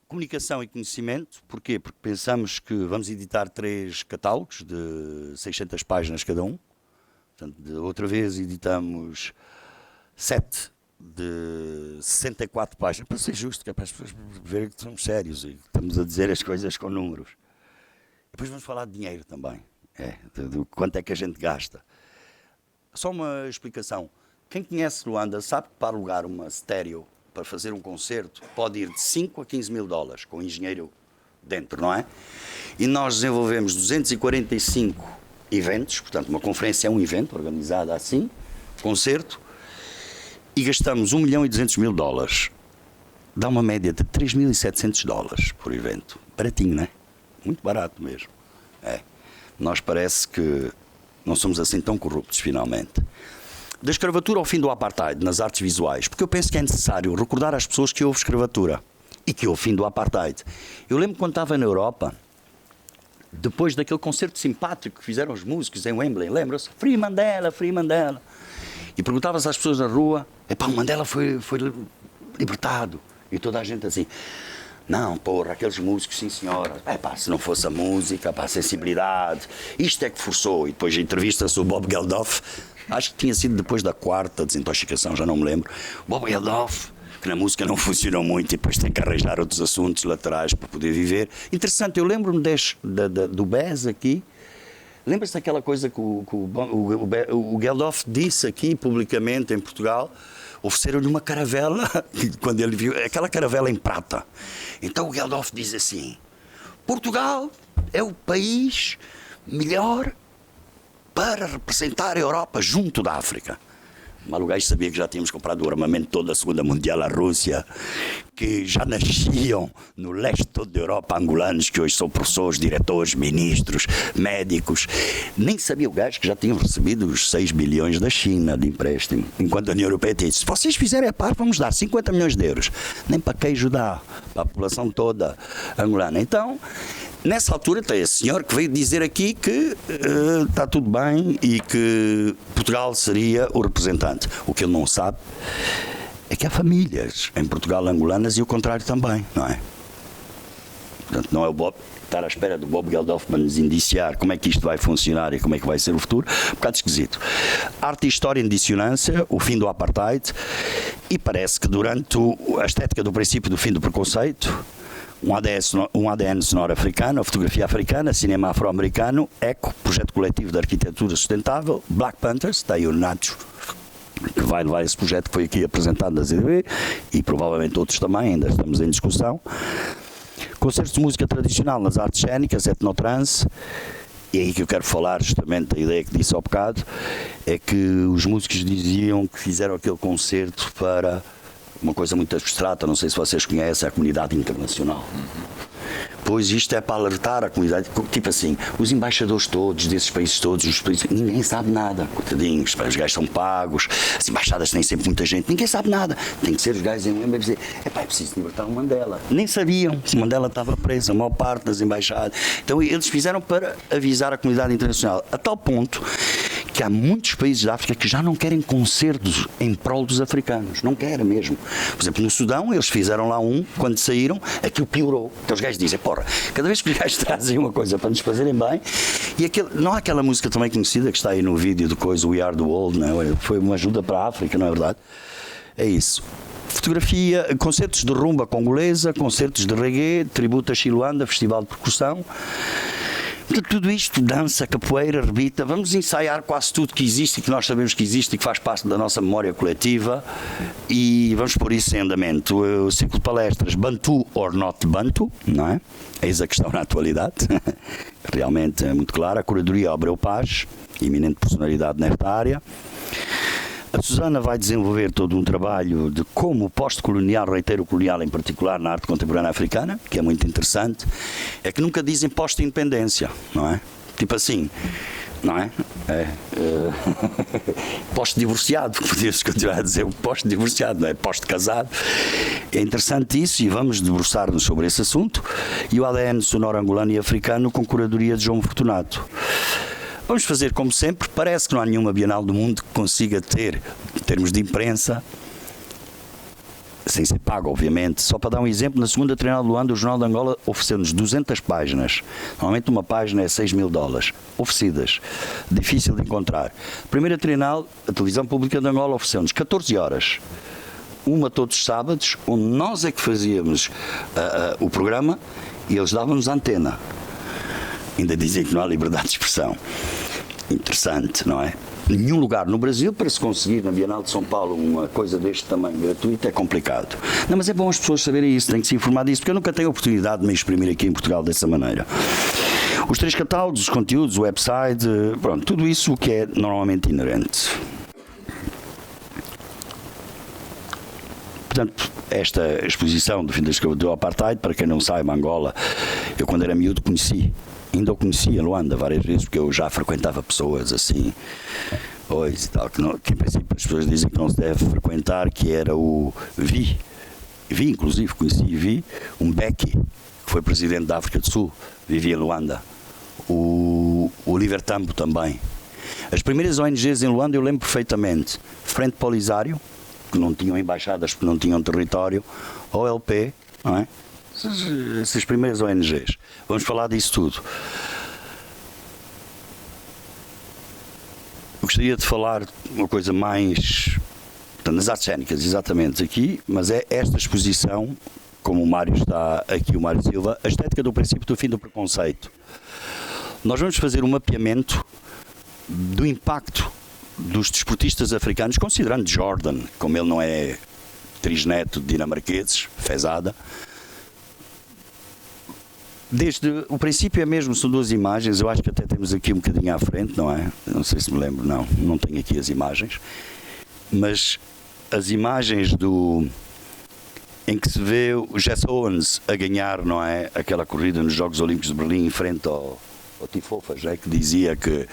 Comunicação e conhecimento, porquê? Porque pensamos que vamos editar 3 catálogos de 600 páginas cada um. Portanto, outra vez editamos 7 de 64 páginas, para ser justo, que é para as pessoas verem que somos sérios e estamos a dizer as coisas com números. Depois vamos falar de dinheiro também, de quanto é que a gente gasta. Só uma explicação. Quem conhece Luanda sabe que para alugar uma estéreo para fazer um concerto pode ir de 5 a 15 mil dólares, com engenheiro dentro, não é? E nós desenvolvemos 245 eventos, portanto uma conferência é um evento organizado assim, concerto, e gastamos 1.200.000 dólares. Dá uma média de 3.700 dólares por evento. Baratinho, não é? Muito barato mesmo. Nós parece que não somos assim tão corruptos, finalmente. Da escravatura ao fim do apartheid, nas artes visuais, porque eu penso que é necessário recordar às pessoas que houve escravatura e que houve fim do apartheid. Eu lembro quando estava na Europa, depois daquele concerto simpático que fizeram os músicos em Wembley, lembram-se? Free Mandela, Free Mandela. E perguntava-se às pessoas na rua, o Mandela foi libertado. E toda a gente assim, não, porra, aqueles músicos, sim senhora, se não fosse a música, a sensibilidade, isto é que forçou. E depois a entrevista-se o Bob Geldof, acho que tinha sido depois da 4ª desintoxicação, já não me lembro. Bob Geldof, que na música não funcionou muito e depois tem que arranjar outros assuntos laterais para poder viver. Interessante, eu lembro-me do Bez aqui. Lembra-se daquela coisa que o Geldof disse aqui publicamente em Portugal? Ofereceram-lhe uma caravela, quando ele viu, aquela caravela em prata. Então o Geldof diz assim, Portugal é o país melhor para representar a Europa junto da África. Mas o gajo sabia que já tínhamos comprado o armamento todo da Segunda Mundial à Rússia, que já nasciam no leste todo da Europa angolanos, que hoje são professores, diretores, ministros, médicos. Nem sabia o gajo que já tinham recebido os 6 bilhões da China de empréstimo. Enquanto a União Europeia disse, se vocês fizerem a par, vamos dar 50 milhões de euros. Nem para queijo dá, para a população toda angolana. Então, nessa altura tem esse senhor que veio dizer aqui que está tudo bem e que Portugal seria o representante. O que ele não sabe é que há famílias em Portugal angolanas e o contrário também, não é? Portanto, não é o Bob estar à espera do Bob Geldof para nos indiciar como é que isto vai funcionar e como é que vai ser o futuro, um bocado esquisito. Arte e história em dissonância, o fim do apartheid, e parece que durante a estética do princípio do fim do preconceito, um ADN sonoro africano, a fotografia africana, cinema afro-americano, ECO, projeto coletivo de arquitetura sustentável, Black Panthers, está aí o Nacho, que vai levar esse projeto que foi aqui apresentado na ZDB, e provavelmente outros também, ainda estamos em discussão. Concertos de música tradicional nas artes cênicas, etnotrance, e é aí que eu quero falar justamente da ideia que disse há bocado, é que os músicos diziam que fizeram aquele concerto para uma coisa muito abstrata, não sei se vocês conhecem, a comunidade internacional. Pois isto é para alertar a comunidade, tipo assim, os embaixadores todos, desses países todos, os países, ninguém sabe nada, coitadinhos, os gajos são pagos, as embaixadas têm sempre muita gente, ninguém sabe nada, tem que ser os gajos em Lembra dizer, é preciso libertar o Mandela. Nem sabiam se o Mandela estava preso, a maior parte das embaixadas. Então eles fizeram para avisar a comunidade internacional, a tal ponto que há muitos países da África que já não querem concertos em prol dos africanos, não querem mesmo. Por exemplo, no Sudão, eles fizeram lá quando saíram, aquilo piorou. Então os gajos dizem, porra, cada vez que os gajos trazem uma coisa para nos fazerem bem, e não há aquela música também conhecida que está aí no vídeo de coisa, We Are The World, não é? Foi uma ajuda para a África, não é verdade? É isso. Fotografia, concertos de rumba congolesa, concertos de reggae, tributo a Chiluanda, festival de percussão. Tudo isto, dança, capoeira, rebita, vamos ensaiar quase tudo que existe e que nós sabemos que existe e que faz parte da nossa memória coletiva, e vamos pôr isso em andamento. O ciclo de palestras Bantu or Not Bantu, não é? Eis a questão na atualidade, realmente é muito clara. A curadoria Abreu Paz, eminente personalidade nesta área. A Susana vai desenvolver todo um trabalho de como o pós-colonial reitera o colonial, em particular na arte contemporânea africana, que é muito interessante. É que nunca dizem pós-independência, não é? Tipo assim, não é? Pós-divorciado, podia-se continuar a dizer pós-divorciado, não é? Pós-casado. É interessante isso e vamos debruçar-nos sobre esse assunto. E o ADN sonoro angolano e africano com curadoria de João Fortunato. Vamos fazer como sempre, parece que não há nenhuma Bienal do mundo que consiga ter, em termos de imprensa, sem ser pago, obviamente. Só para dar um exemplo, na segunda Trienal do Luanda, o Jornal de Angola ofereceu-nos 200 páginas. Normalmente uma página é $6.000, oferecidas. Difícil de encontrar. Primeira Trienal, a Televisão Pública de Angola ofereceu-nos 14 horas. Uma todos os sábados, onde nós é que fazíamos o programa e eles davam-nos a antena. Ainda dizem que não há liberdade de expressão. Interessante, não é? Nenhum lugar no Brasil, para se conseguir na Bienal de São Paulo uma coisa deste tamanho gratuita, é complicado. Não, mas é bom as pessoas saberem isso, têm que se informar disso, porque eu nunca tenho a oportunidade de me exprimir aqui em Portugal dessa maneira. Os 3 catálogos, os conteúdos, o website, pronto, tudo isso o que é normalmente inerente. Portanto, esta exposição do fim da escravidão do apartheid, para quem não saiba, Angola, eu quando era miúdo ainda o conhecia, Luanda, várias vezes, porque eu já frequentava pessoas assim, pois e tal, que em princípio as pessoas dizem que não se deve frequentar, que era o Vi, inclusive, conheci um Mbeki, que foi presidente da África do Sul, vivia em Luanda, o Oliver Tambo também. As primeiras ONGs em Luanda eu lembro perfeitamente, Frente Polisário, porque não tinham embaixadas, porque não tinham território, OLP, não é? Essas primeiras ONGs. Vamos falar disso tudo. Eu gostaria de falar uma coisa mais, portanto, nas artes cênicas, exatamente aqui, mas é esta exposição, como o Mário está aqui, o Mário Silva, a estética do princípio do fim do preconceito. Nós vamos fazer um mapeamento do impacto dos desportistas africanos, considerando Jordan, como ele não é trisneto de dinamarqueses, fezada. Desde o princípio é mesmo, são duas imagens, eu acho que até temos aqui um bocadinho à frente, não é? Não sei se me lembro, não tenho aqui as imagens, mas as imagens em que se vê o Jesse Owens a ganhar, não é? Aquela corrida nos Jogos Olímpicos de Berlim em frente ao Tifofas, que dizia que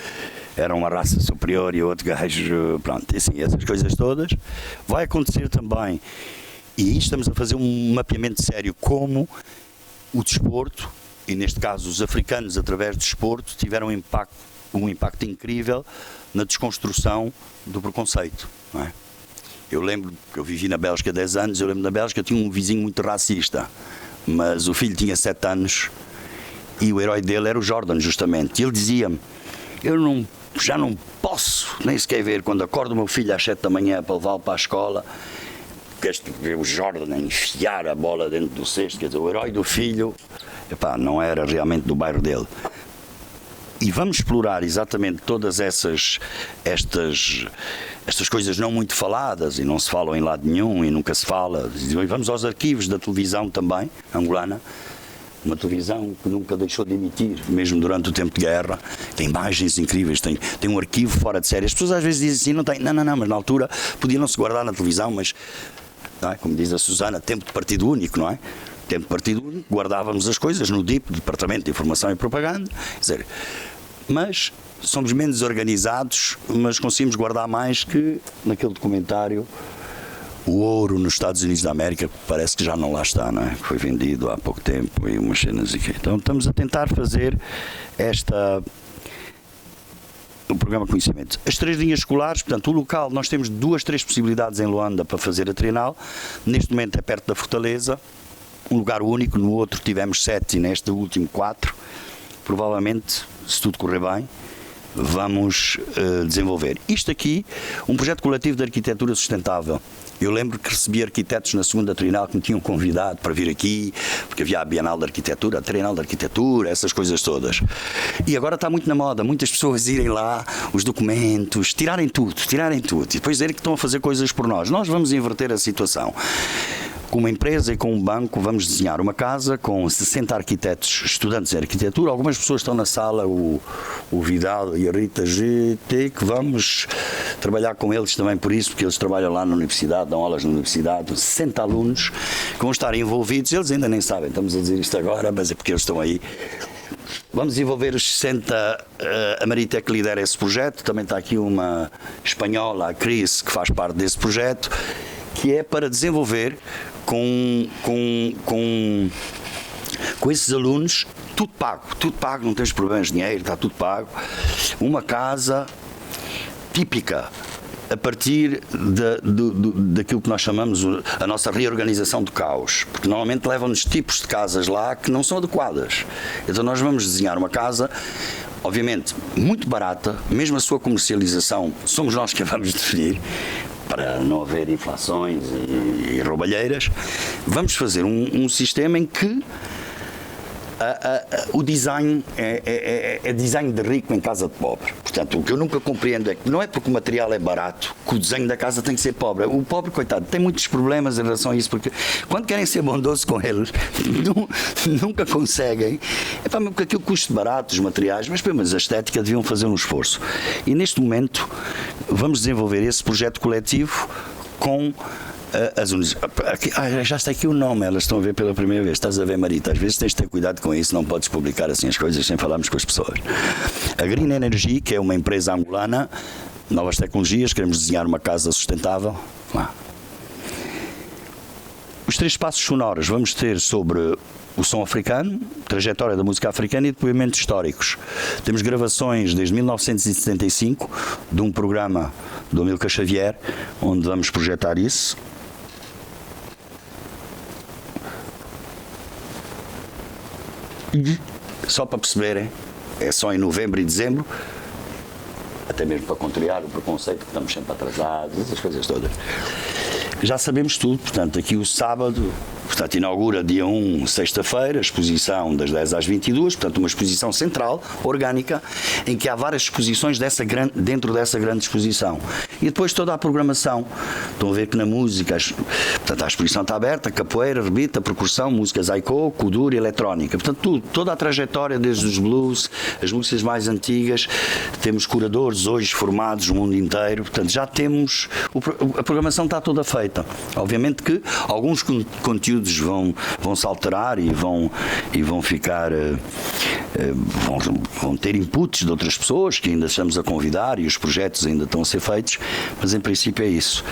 era uma raça superior e o outro gajo, pronto, assim, essas coisas todas. Vai acontecer também, e aí estamos a fazer um mapeamento sério, como o desporto, e neste caso os africanos através do desporto, tiveram um impacto incrível na desconstrução do preconceito, não é? Eu lembro que eu vivi na Bélgica há 10 anos, eu lembro na Bélgica tinha um vizinho muito racista, mas o filho tinha 7 anos e o herói dele era o Jordan, justamente. E ele dizia-me, já não posso nem sequer ver quando acordo o meu filho às 7 da manhã para levá-lo para a escola, ver o Jordan a enfiar a bola dentro do cesto, quer dizer, o herói do filho, epá, não era realmente do bairro dele. E vamos explorar exatamente todas estas coisas não muito faladas, e não se falam em lado nenhum, e nunca se fala. E vamos aos arquivos da televisão também, angolana, uma televisão que nunca deixou de emitir, mesmo durante o tempo de guerra. Tem imagens incríveis, tem um arquivo fora de série. As pessoas às vezes dizem assim, não tem, não, mas na altura podia não se guardar na televisão, mas, não é? Como diz a Susana, tempo de partido único, não é? Tempo de partido único, guardávamos as coisas no DIP, Departamento de Informação e Propaganda, quer dizer, mas somos menos organizados, mas conseguimos guardar mais que naquele documentário o ouro nos Estados Unidos da América, parece que já não lá está, não é? Foi vendido há pouco tempo e umas cenas aqui. Então estamos a tentar fazer o programa de conhecimento. As 3 linhas escolares, portanto, o local, nós temos 2, 3 possibilidades em Luanda para fazer a trienal. Neste momento é perto da Fortaleza, um lugar único, no outro tivemos 7 e neste último 4. Provavelmente, se tudo correr bem, vamos desenvolver. Isto aqui, um projeto coletivo de arquitetura sustentável. Eu lembro que recebi arquitetos na segunda trienal que me tinham convidado para vir aqui, porque havia a Bienal de Arquitetura, a Trienal de Arquitetura, essas coisas todas. E agora está muito na moda, muitas pessoas irem lá, os documentos, tirarem tudo, e depois dizerem que estão a fazer coisas por nós. Nós vamos inverter a situação. Com uma empresa e com um banco vamos desenhar uma casa com 60 arquitetos, estudantes em arquitetura. Algumas pessoas estão na sala, o Vidal e a Rita GT, que vamos trabalhar com eles também por isso, porque eles trabalham lá na universidade, dão aulas na universidade, 60 alunos que vão estar envolvidos, eles ainda nem sabem, estamos a dizer isto agora, mas é porque eles estão aí. Vamos envolver os 60, a Marita é que lidera esse projeto, também está aqui uma espanhola, a Cris, que faz parte desse projeto, que é para desenvolver com esses alunos, tudo pago, não tens problemas de dinheiro, está tudo pago, uma casa típica, a partir daquilo que nós chamamos a nossa reorganização do caos, porque normalmente levam-nos tipos de casas lá que não são adequadas. Então nós vamos desenhar uma casa, obviamente, muito barata, mesmo a sua comercialização, somos nós que a vamos definir, para não haver inflações e roubalheiras. Vamos fazer um sistema em que o design é design de rico em casa de pobre. Portanto, o que eu nunca compreendo é que não é porque o material é barato que o desenho da casa tem que ser pobre. O pobre, coitado, tem muitos problemas em relação a isso, porque quando querem ser bondosos com eles, nunca conseguem. É para porque aquilo custa barato, os materiais, mas a estética deviam fazer um esforço. E neste momento vamos desenvolver esse projeto coletivo com as universidades. Já está aqui o nome, elas estão a ver pela primeira vez. Estás a ver, Marita? Às vezes tens de ter cuidado com isso, não podes publicar assim as coisas sem falarmos com as pessoas. A Green Energy, que é uma empresa angolana, novas tecnologias, queremos desenhar uma casa sustentável. Lá. Os 3 espaços sonoros vamos ter sobre o som africano, trajetória da música africana e depoimentos históricos. Temos gravações desde 1975 de um programa do Amílcar Xavier, onde vamos projetar isso. E, só para perceberem, é só em novembro e dezembro, até mesmo para contrariar o preconceito que estamos sempre atrasados, essas coisas todas. Já sabemos tudo, portanto, aqui o sábado, portanto, inaugura dia 1, sexta-feira, exposição das 10 às 22, portanto, uma exposição central, orgânica, em que há várias exposições dentro dessa grande exposição. E depois toda a programação. Estão a ver que na música, portanto, a exposição está aberta, capoeira, rebita, percussão, música zaiko, kuduro e eletrónica. Portanto, tudo, toda a trajetória, desde os blues, as músicas mais antigas, temos curadores hoje formados no mundo inteiro, portanto, já temos, a programação está toda feita. Obviamente que alguns conteúdos vão se alterar e vão ficar, vão ter inputs de outras pessoas que ainda estamos a convidar e os projetos ainda estão a ser feitos, mas em princípio é isso.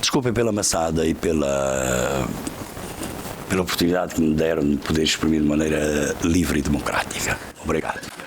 Desculpem pela maçada e pela oportunidade que me deram de poder exprimir de maneira livre e democrática. Obrigado.